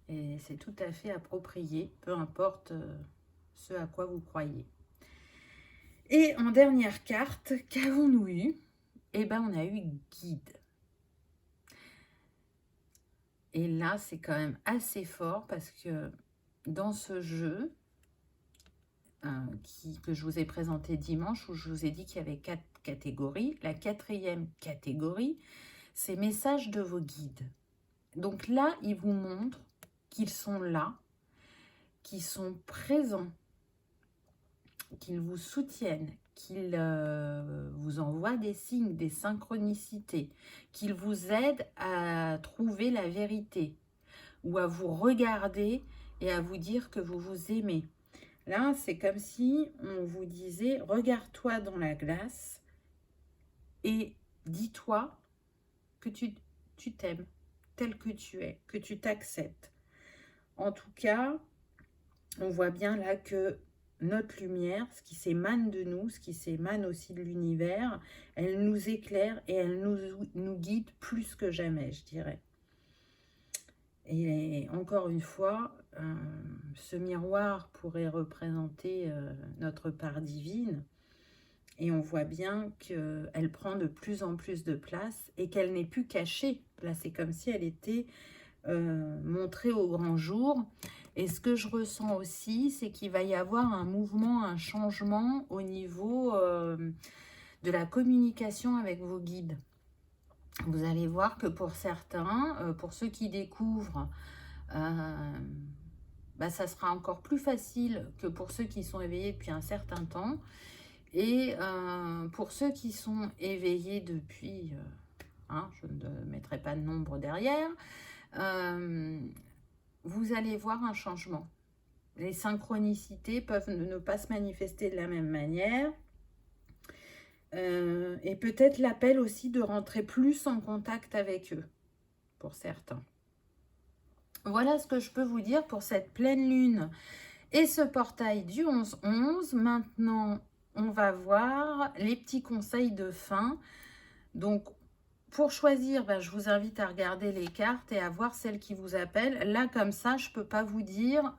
Et c'est tout à fait approprié, peu importe ce à quoi vous croyez. Et en dernière carte, qu'avons-nous eu? Eh bien, on a eu guide. Et là, c'est quand même assez fort parce que dans ce jeu que je vous ai présenté dimanche, où je vous ai dit qu'il y avait 4 catégories, la 4e catégorie, c'est messages de vos guides. Donc là, ils vous montrent qu'ils sont là, qu'ils sont présents, qu'ils vous soutiennent, qu'ils vous envoient des signes, des synchronicités, qu'ils vous aident à trouver la vérité, ou à vous regarder et à vous dire que vous vous aimez. Là, c'est comme si on vous disait, regarde-toi dans la glace et dis-toi que tu t'aimes tel que tu es, que tu t'acceptes. En tout cas, on voit bien là que notre lumière, ce qui s'émane de nous, ce qui s'émane aussi de l'univers, elle nous éclaire et elle nous guide plus que jamais, je dirais. Et encore une fois, ce miroir pourrait représenter notre part divine. Et on voit bien qu'elle prend de plus en plus de place et qu'elle n'est plus cachée. Là, c'est comme si elle était montrée au grand jour. Et ce que je ressens aussi, c'est qu'il va y avoir un mouvement, un changement au niveau de la communication avec vos guides. Vous allez voir que pour certains, pour ceux qui découvrent, ça sera encore plus facile que pour ceux qui sont éveillés depuis un certain temps. Et pour ceux qui sont éveillés depuis, je ne mettrai pas de nombre derrière, vous allez voir un changement. Les synchronicités peuvent ne pas se manifester de la même manière. Et peut-être l'appel aussi de rentrer plus en contact avec eux, pour certains. Voilà ce que je peux vous dire pour cette pleine lune et ce portail du 11-11. Maintenant, on va voir les petits conseils de fin. Donc, pour choisir, je vous invite à regarder les cartes et à voir celle qui vous appelle. Là, comme ça, je ne peux pas vous dire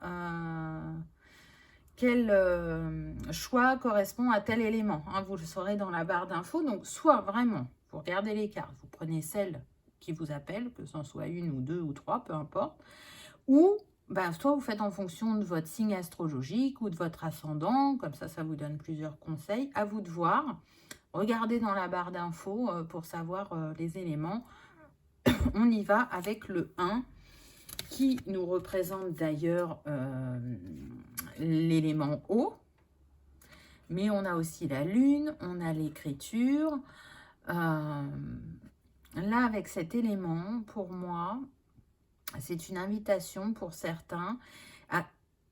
quel choix correspond à tel élément. Vous le saurez dans la barre d'infos. Donc, soit vraiment, vous regardez les cartes, vous prenez celle qui vous appelle, que ce soit une ou deux ou trois, peu importe. Ou, soit vous faites en fonction de votre signe astrologique ou de votre ascendant. Comme ça, ça vous donne plusieurs conseils. À vous de voir. Regardez dans la barre d'infos pour savoir les éléments. On y va avec le 1 qui nous représente d'ailleurs l'élément eau. Mais on a aussi la lune, on a l'écriture. Là, avec cet élément, pour moi, c'est une invitation pour certains à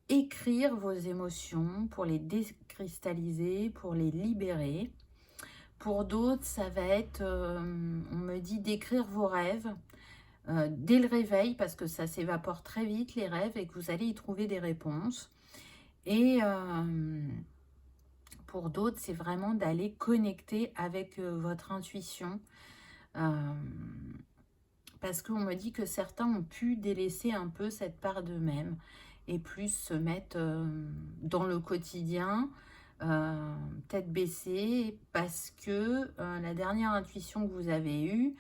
écrire vos émotions, pour les décristalliser, pour les libérer. Pour d'autres, ça va être, on me dit, d'écrire vos rêves dès le réveil, parce que ça s'évapore très vite, les rêves, et que vous allez y trouver des réponses. Et pour d'autres, c'est vraiment d'aller connecter avec votre intuition. Parce qu'on me dit que certains ont pu délaisser un peu cette part d'eux-mêmes et plus se mettre dans le quotidien, tête baissée, parce que la dernière intuition que vous avez eue,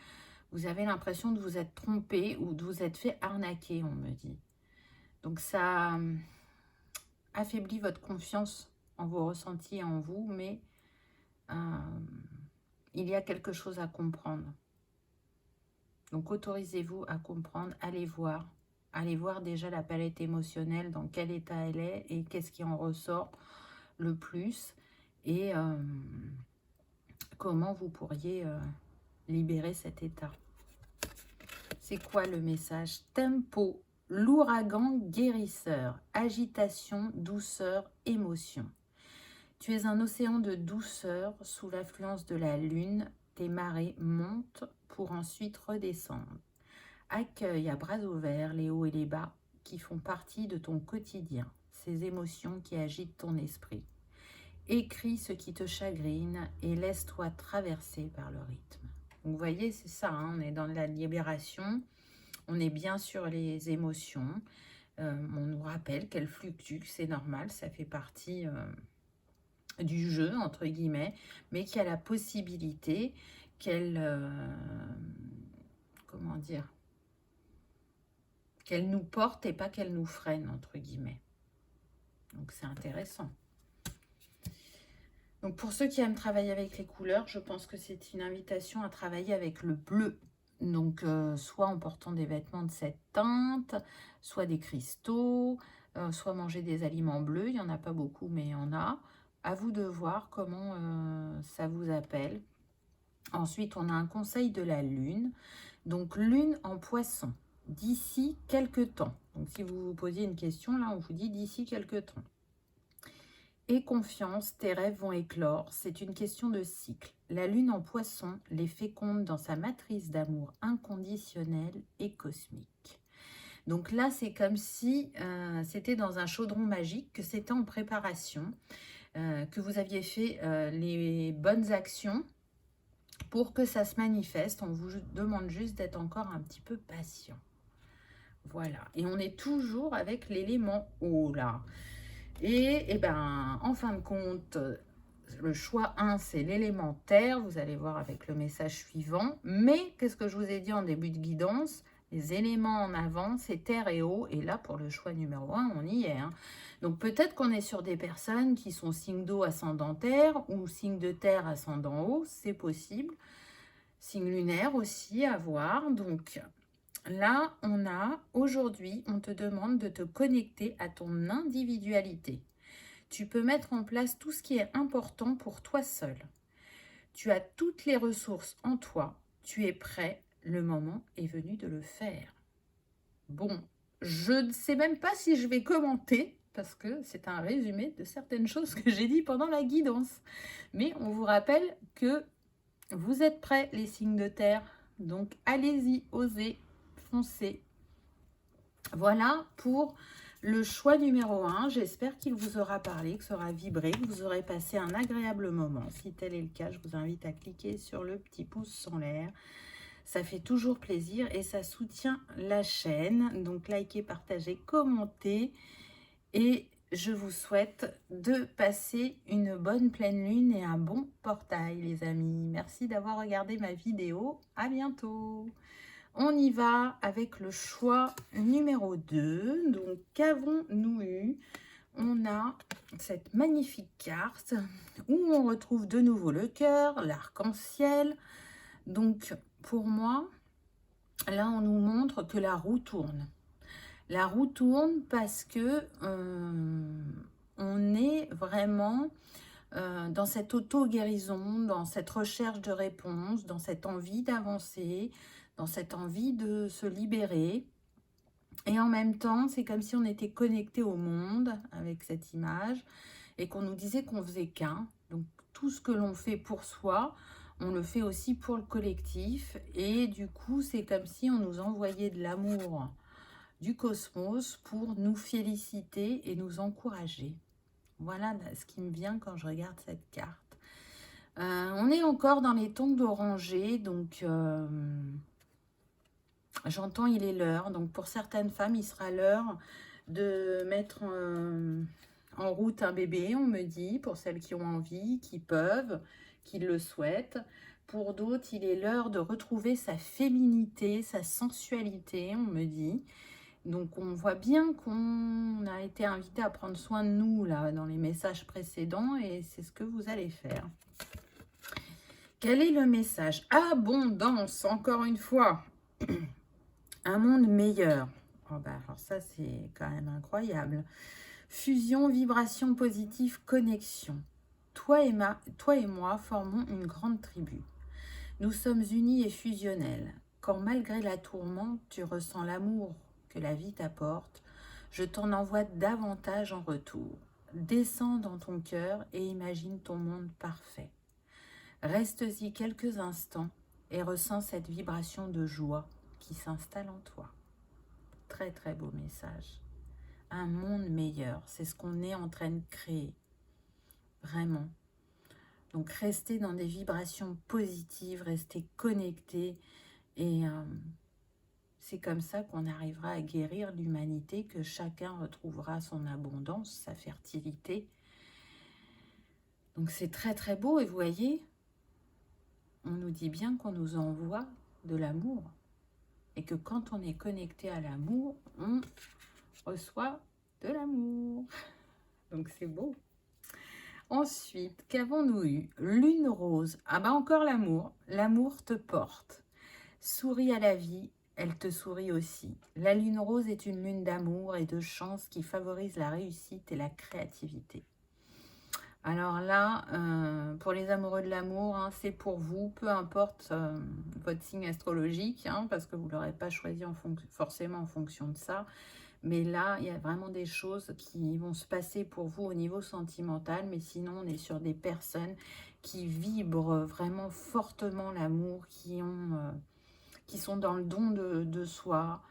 vous avez l'impression de vous être trompé ou de vous être fait arnaquer, on me dit. Donc ça affaiblit votre confiance en vos ressentis et en vous, mais il y a quelque chose à comprendre. Donc autorisez-vous à comprendre, allez voir déjà la palette émotionnelle, dans quel état elle est et qu'est-ce qui en ressort le plus et comment vous pourriez libérer cet état. C'est quoi le message? Tempo, l'ouragan guérisseur, agitation, douceur, émotion. Tu es un océan de douceur sous l'influence de la lune, tes marées montent pour ensuite redescendre. Accueille à bras ouverts les hauts et les bas qui font partie de ton quotidien, ces émotions qui agitent ton esprit. Écris ce qui te chagrine et laisse-toi traverser par le rythme. Donc, vous voyez, c'est ça, on est dans la libération, on est bien sur les émotions. On nous rappelle qu'elles fluctuent, c'est normal, ça fait partie du jeu, entre guillemets, mais qu'il y a la possibilité qu'elle, comment dire, qu'elle nous porte et pas qu'elle nous freine, entre guillemets. Donc, c'est intéressant. Donc, pour ceux qui aiment travailler avec les couleurs, je pense que c'est une invitation à travailler avec le bleu. Donc, soit en portant des vêtements de cette teinte, soit des cristaux, soit manger des aliments bleus. Il n'y en a pas beaucoup, mais il y en a. À vous de voir comment ça vous appelle. Ensuite, on a un conseil de la lune. Donc, lune en poisson. d'ici quelques temps. Donc, si vous vous posiez une question, là, on vous dit d'ici quelques temps. Et confiance, tes rêves vont éclore. C'est une question de cycle. La lune en poisson les féconde dans sa matrice d'amour inconditionnel et cosmique. Donc là, c'est comme si c'était dans un chaudron magique, que c'était en préparation, que vous aviez fait les bonnes actions pour que ça se manifeste. On vous demande juste d'être encore un petit peu patient. Voilà. Et on est toujours avec l'élément eau, là. Et ben, en fin de compte, le choix 1, c'est l'élément terre. Vous allez voir avec le message suivant. Mais, qu'est-ce que je vous ai dit en début de guidance? Les éléments en avant, c'est terre et eau. Et là, pour le choix numéro 1, on y est. Hein. Donc, peut-être qu'on est sur des personnes qui sont signe d'eau ascendant terre ou signe de terre ascendant eau. C'est possible. Signe lunaire aussi à voir. Donc, là, on a, aujourd'hui, on te demande de te connecter à ton individualité. Tu peux mettre en place tout ce qui est important pour toi seul. Tu as toutes les ressources en toi. Tu es prêt. Le moment est venu de le faire. Bon, je ne sais même pas si je vais commenter parce que c'est un résumé de certaines choses que j'ai dit pendant la guidance. Mais on vous rappelle que vous êtes prêts, les signes de terre. Donc, allez-y, osez, foncez. Voilà pour le choix numéro 1. J'espère qu'il vous aura parlé, que ça aura vibré, que vous aurez passé un agréable moment. Si tel est le cas, je vous invite à cliquer sur le petit pouce en l'air. Ça fait toujours plaisir et ça soutient la chaîne. Donc, likez, partagez, commentez. Et je vous souhaite de passer une bonne pleine lune et un bon portail, les amis. Merci d'avoir regardé ma vidéo. À bientôt. On y va avec le choix numéro 2. Donc, qu'avons-nous eu? On a cette magnifique carte où on retrouve de nouveau le cœur, l'arc-en-ciel. Donc, pour moi, là, on nous montre que la roue tourne. La roue tourne parce que on est vraiment dans cette auto-guérison, dans cette recherche de réponse, dans cette envie d'avancer, dans cette envie de se libérer. Et en même temps, c'est comme si on était connecté au monde avec cette image et qu'on nous disait qu'on faisait qu'un. Donc tout ce que l'on fait pour soi, on le fait aussi pour le collectif. Et du coup, c'est comme si on nous envoyait de l'amour du cosmos pour nous féliciter et nous encourager. Voilà ce qui me vient quand je regarde cette carte. On est encore dans les tons d'oranger, donc j'entends il est l'heure. Donc pour certaines femmes, il sera l'heure de mettre en route un bébé, on me dit, pour celles qui ont envie, qui peuvent, qui le souhaitent. Pour d'autres, il est l'heure de retrouver sa féminité, sa sensualité, on me dit. Donc, on voit bien qu'on a été invité à prendre soin de nous, là, dans les messages précédents, et c'est ce que vous allez faire. Quel est le message? Abondance, encore une fois. Un monde meilleur. Oh bah, alors ça, c'est quand même incroyable. Fusion, vibration positive, connexion. Toi et moi formons une grande tribu. Nous sommes unis et fusionnels. Quand malgré la tourmente, tu ressens l'amour que la vie t'apporte, je t'en envoie davantage en retour. Descends dans ton cœur et imagine ton monde parfait. Reste-y quelques instants et ressens cette vibration de joie qui s'installe en toi. Très très beau message. Un monde meilleur, c'est ce qu'on est en train de créer. Vraiment. Donc restez dans des vibrations positives, restez connectés et c'est comme ça qu'on arrivera à guérir l'humanité, que chacun retrouvera son abondance, sa fertilité. Donc c'est très très beau et vous voyez, on nous dit bien qu'on nous envoie de l'amour et que quand on est connecté à l'amour, on reçoit de l'amour. Donc c'est beau. Ensuite, qu'avons-nous eu? Lune rose. Ah bah encore l'amour. L'amour te porte. Souris à la vie, elle te sourit aussi. La lune rose est une lune d'amour et de chance qui favorise la réussite et la créativité. Alors là, pour les amoureux de l'amour, hein, c'est pour vous, peu importe votre signe astrologique, hein, parce que vous ne l'aurez pas choisi forcément en fonction de ça. Mais là, il y a vraiment des choses qui vont se passer pour vous au niveau sentimental. Mais sinon, on est sur des personnes qui vibrent vraiment fortement l'amour, qui sont dans le don de soi,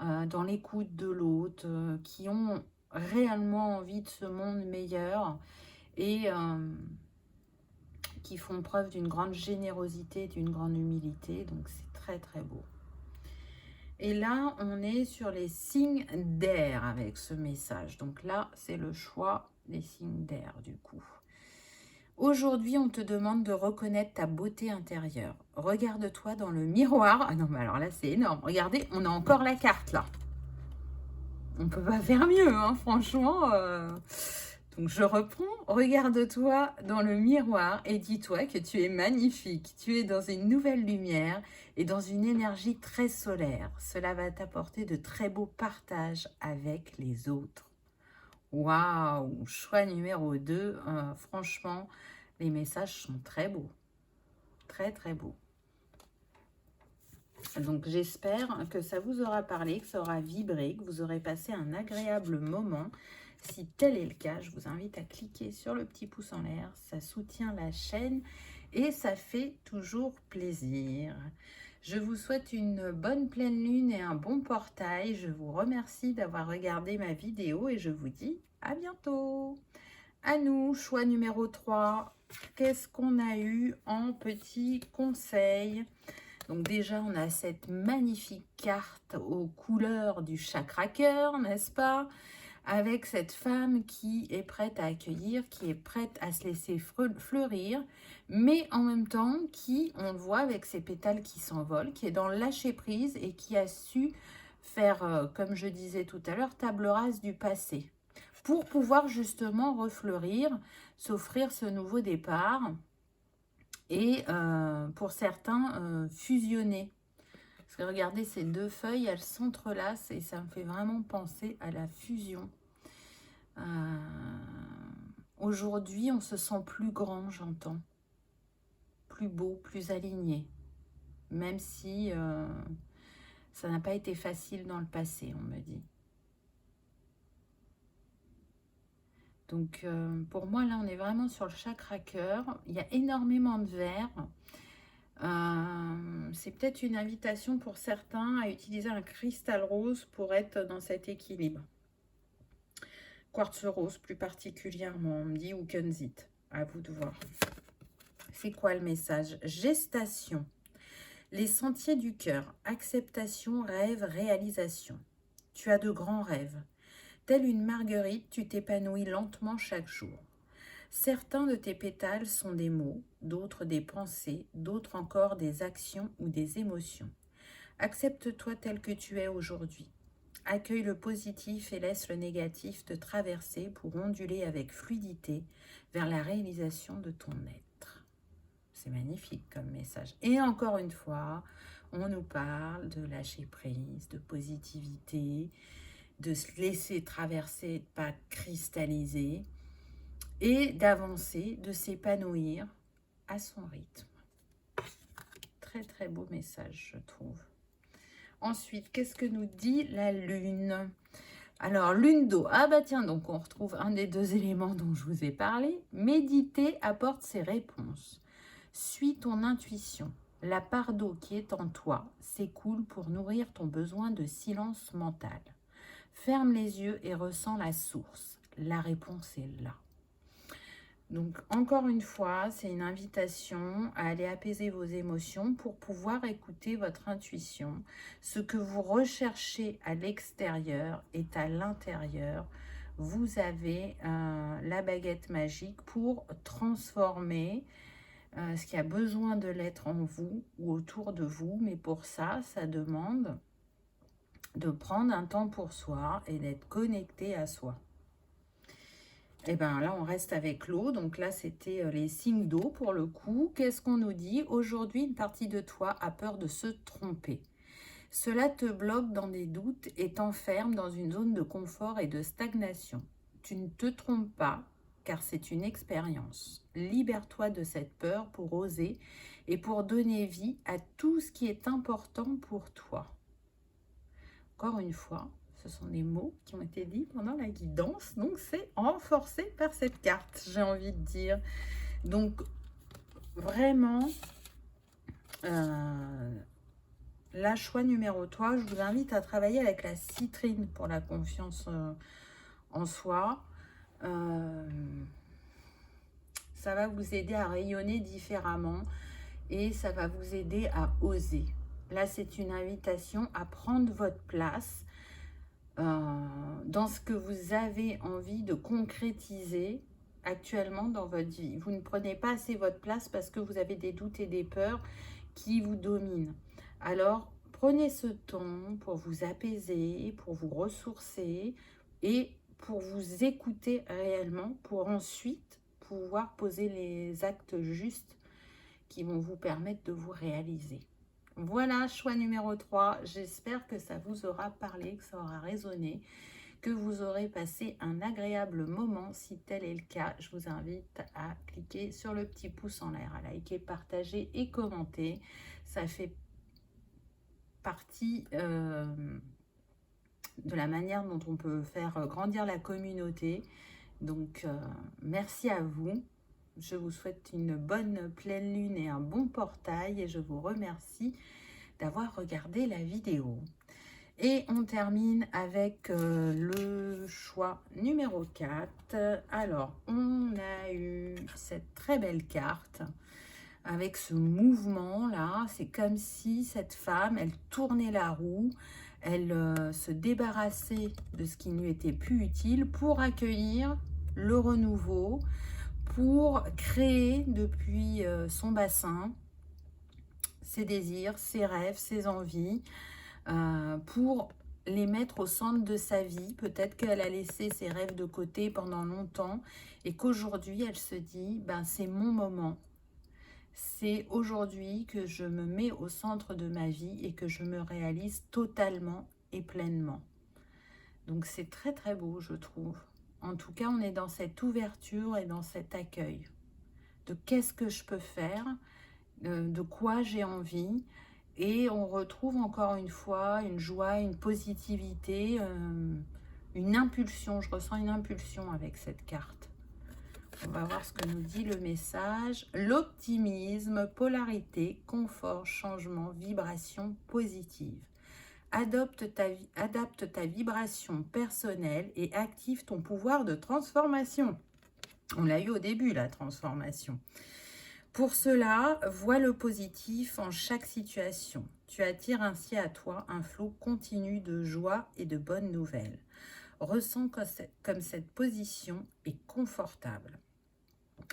dans l'écoute de l'autre, qui ont réellement envie de ce monde meilleur et qui font preuve d'une grande générosité, d'une grande humilité. Donc, c'est très, très beau. Et là, on est sur les signes d'air avec ce message. Donc là, c'est le choix des signes d'air du coup. Aujourd'hui, on te demande de reconnaître ta beauté intérieure. Regarde-toi dans le miroir. Ah non, mais alors là, c'est énorme. Regardez, on a encore la carte là. On peut pas faire mieux, hein, franchement. Donc je reprends. Regarde-toi dans le miroir et dis-toi que tu es magnifique. Tu es dans une nouvelle lumière et dans une énergie très solaire. Cela va t'apporter de très beaux partages avec les autres. Waouh! Choix numéro 2. Franchement, les messages sont très beaux. Très, très beaux. Donc j'espère que ça vous aura parlé, que ça aura vibré, que vous aurez passé un agréable moment. Si tel est le cas, je vous invite à cliquer sur le petit pouce en l'air. Ça soutient la chaîne et ça fait toujours plaisir. Je vous souhaite une bonne pleine lune et un bon portail. Je vous remercie d'avoir regardé ma vidéo et je vous dis à bientôt. À nous, choix numéro 3. Qu'est-ce qu'on a eu en petits conseils? Donc déjà, on a cette magnifique carte aux couleurs du chakra cœur, n'est-ce pas? Avec cette femme qui est prête à accueillir, qui est prête à se laisser fleurir, mais en même temps qui, on le voit avec ses pétales qui s'envolent, qui est dans le lâcher-prise et qui a su faire, comme je disais tout à l'heure, table rase du passé, pour pouvoir justement refleurir, s'offrir ce nouveau départ, et pour certains, fusionner. Parce que regardez, ces deux feuilles, elles s'entrelacent et ça me fait vraiment penser à la fusion. Aujourd'hui, on se sent plus grand, j'entends. Plus beau, plus aligné. Même si ça n'a pas été facile dans le passé, on me dit. Donc, pour moi, là, on est vraiment sur le chakra cœur. Il y a énormément de vert. C'est peut-être une invitation pour certains à utiliser un cristal rose pour être dans cet équilibre. Quartz rose plus particulièrement, on me dit, ou kunzite. À vous de voir. C'est quoi le message? Gestation. Les sentiers du cœur. Acceptation, rêve, réalisation. Tu as de grands rêves. Telle une marguerite, tu t'épanouis lentement chaque jour. Certains de tes pétales sont des mots, d'autres des pensées, d'autres encore des actions ou des émotions. Accepte-toi tel que tu es aujourd'hui. Accueille le positif et laisse le négatif te traverser pour onduler avec fluidité vers la réalisation de ton être. C'est magnifique comme message. Et encore une fois, on nous parle de lâcher prise, de positivité, de se laisser traverser, de ne pas cristalliser, et d'avancer, de s'épanouir à son rythme. Très très beau message, je trouve. Ensuite, qu'est-ce que nous dit la lune? Alors, lune d'eau. Ah bah tiens, donc on retrouve un des deux éléments dont je vous ai parlé. Méditer apporte ses réponses. Suis ton intuition. La part d'eau qui est en toi s'écoule pour nourrir ton besoin de silence mental. Ferme les yeux et ressens la source. La réponse est là. Donc, encore une fois, c'est une invitation à aller apaiser vos émotions pour pouvoir écouter votre intuition. Ce que vous recherchez à l'extérieur est à l'intérieur. Vous avez la baguette magique pour transformer ce qui a besoin de l'être en vous ou autour de vous. Mais pour ça, ça demande de prendre un temps pour soi et d'être connecté à soi. Et bien là, on reste avec l'eau. Donc là, c'était les signes d'eau pour le coup. Qu'est-ce qu'on nous dit? Aujourd'hui, une partie de toi a peur de se tromper. Cela te bloque dans des doutes et t'enferme dans une zone de confort et de stagnation. Tu ne te trompes pas. car c'est une expérience. Libère-toi de cette peur pour oser et pour donner vie à tout ce qui est important pour toi. Encore une fois, ce sont des mots qui ont été dits pendant la guidance, donc c'est renforcé par cette carte, j'ai envie de dire. Donc, vraiment, la choix numéro 3, je vous invite à travailler avec la citrine pour la confiance en soi. Ça va vous aider à rayonner différemment et ça va vous aider à oser. Là, c'est une invitation à prendre votre place dans ce que vous avez envie de concrétiser actuellement dans votre vie. Vous ne prenez pas assez votre place parce que vous avez des doutes et des peurs qui vous dominent. Alors, prenez ce temps pour vous apaiser, pour vous ressourcer et pour vous écouter réellement, pour ensuite pouvoir poser les actes justes qui vont vous permettre de vous réaliser. Voilà, choix numéro 3. J'espère que ça vous aura parlé, que ça aura résonné, que vous aurez passé un agréable moment. Si tel est le cas, je vous invite à cliquer sur le petit pouce en l'air, à liker, partager et commenter. Ça fait partie de la manière dont on peut faire grandir la communauté. Donc, merci à vous. Je vous souhaite une bonne pleine lune et un bon portail et je vous remercie d'avoir regardé la vidéo. Et on termine avec le choix numéro 4. Alors, on a eu cette très belle carte avec ce mouvement là. C'est comme si cette femme, elle tournait la roue, elle se débarrassait de ce qui ne lui était plus utile pour accueillir le renouveau, pour créer depuis son bassin ses désirs, ses rêves, ses envies, pour les mettre au centre de sa vie. Peut-être qu'elle a laissé ses rêves de côté pendant longtemps et qu'aujourd'hui elle se dit, ben, c'est mon moment. C'est aujourd'hui que je me mets au centre de ma vie et que je me réalise totalement et pleinement. Donc c'est très très beau, je trouve. En tout cas, on est dans cette ouverture et dans cet accueil de qu'est-ce que je peux faire, de quoi j'ai envie. Et on retrouve encore une fois une joie, une positivité, une impulsion. Je ressens une impulsion avec cette carte. On va voir ce que nous dit le message. L'optimisme, polarité, confort, changement, vibration positive. Adapte ta vibration personnelle et active ton pouvoir de transformation. On l'a eu au début, la transformation. Pour cela, vois le positif en chaque situation. Tu attires ainsi à toi un flot continu de joie et de bonnes nouvelles. Ressens comme cette position est confortable.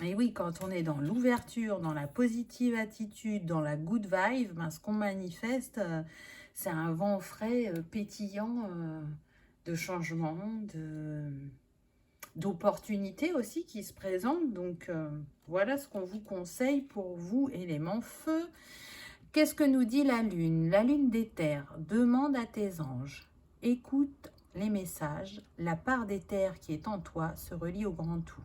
Et oui, quand on est dans l'ouverture, dans la positive attitude, dans la good vibe, ben, ce qu'on manifeste, c'est un vent frais, pétillant, de changement, d'opportunités aussi qui se présentent. Donc, voilà ce qu'on vous conseille pour vous, élément feu. Qu'est-ce que nous dit la lune? La lune des terres. Demande à tes anges. Écoute les messages. La part des terres qui est en toi se relie au grand tout.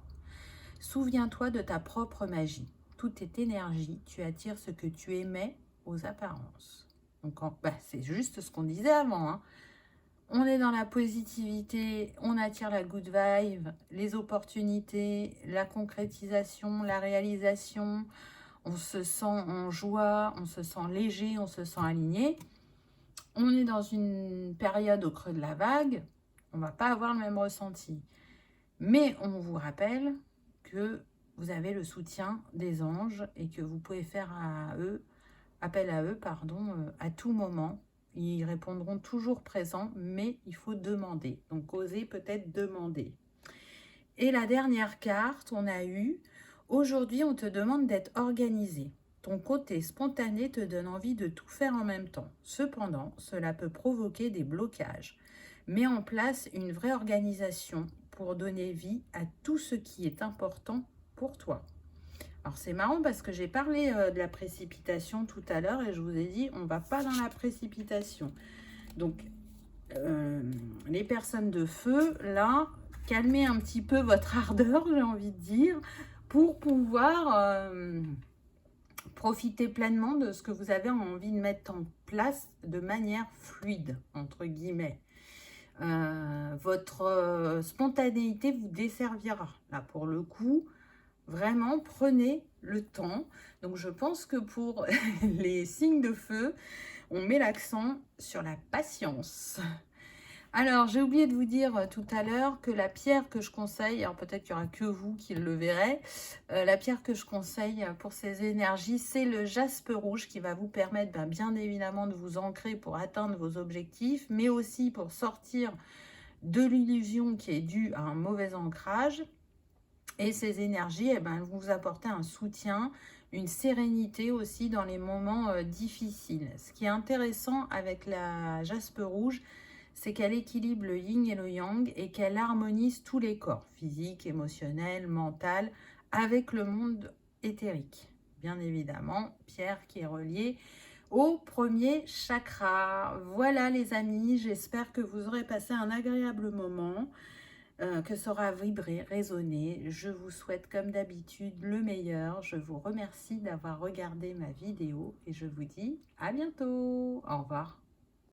Souviens-toi de ta propre magie. Tout est énergie. Tu attires ce que tu émets aux apparences. Donc, c'est juste ce qu'on disait avant, hein. On est dans la positivité, on attire la good vibe, les opportunités, la concrétisation, la réalisation. On se sent en joie, on se sent léger, on se sent aligné. On est dans une période au creux de la vague, on ne va pas avoir le même ressenti. Mais on vous rappelle que vous avez le soutien des anges et que vous pouvez faire appel à eux, à tout moment. Ils répondront toujours présents, mais il faut demander. Donc, osez peut-être demander. Et la dernière carte, on a eu, aujourd'hui, on te demande d'être organisé. Ton côté spontané te donne envie de tout faire en même temps. Cependant, cela peut provoquer des blocages. Mets en place une vraie organisation pour donner vie à tout ce qui est important pour toi. Alors, c'est marrant parce que j'ai parlé de la précipitation tout à l'heure et je vous ai dit, on ne va pas dans la précipitation. Donc, les personnes de feu, là, calmer un petit peu votre ardeur, j'ai envie de dire, pour pouvoir profiter pleinement de ce que vous avez envie de mettre en place de manière fluide, entre guillemets. Votre spontanéité vous desservira. Là, pour le coup, vraiment, prenez le temps. Donc, je pense que pour les signes de feu, on met l'accent sur la patience. Alors, j'ai oublié de vous dire tout à l'heure que la pierre que je conseille, alors peut-être qu'il n'y aura que vous qui le verrez, la pierre que je conseille pour ces énergies, c'est le jaspe rouge qui va vous permettre bien évidemment de vous ancrer pour atteindre vos objectifs, mais aussi pour sortir de l'illusion qui est due à un mauvais ancrage. Et ces énergies, elles vont vous apporter un soutien, une sérénité aussi dans les moments difficiles. Ce qui est intéressant avec la jaspe rouge, c'est qu'elle équilibre le yin et le yang et qu'elle harmonise tous les corps, physique, émotionnel, mental, avec le monde éthérique. Bien évidemment, pierre qui est reliée au premier chakra. Voilà les amis, j'espère que vous aurez passé un agréable moment, que ça aura vibré, résonné. Je vous souhaite comme d'habitude le meilleur. Je vous remercie d'avoir regardé ma vidéo et je vous dis à bientôt. Au revoir.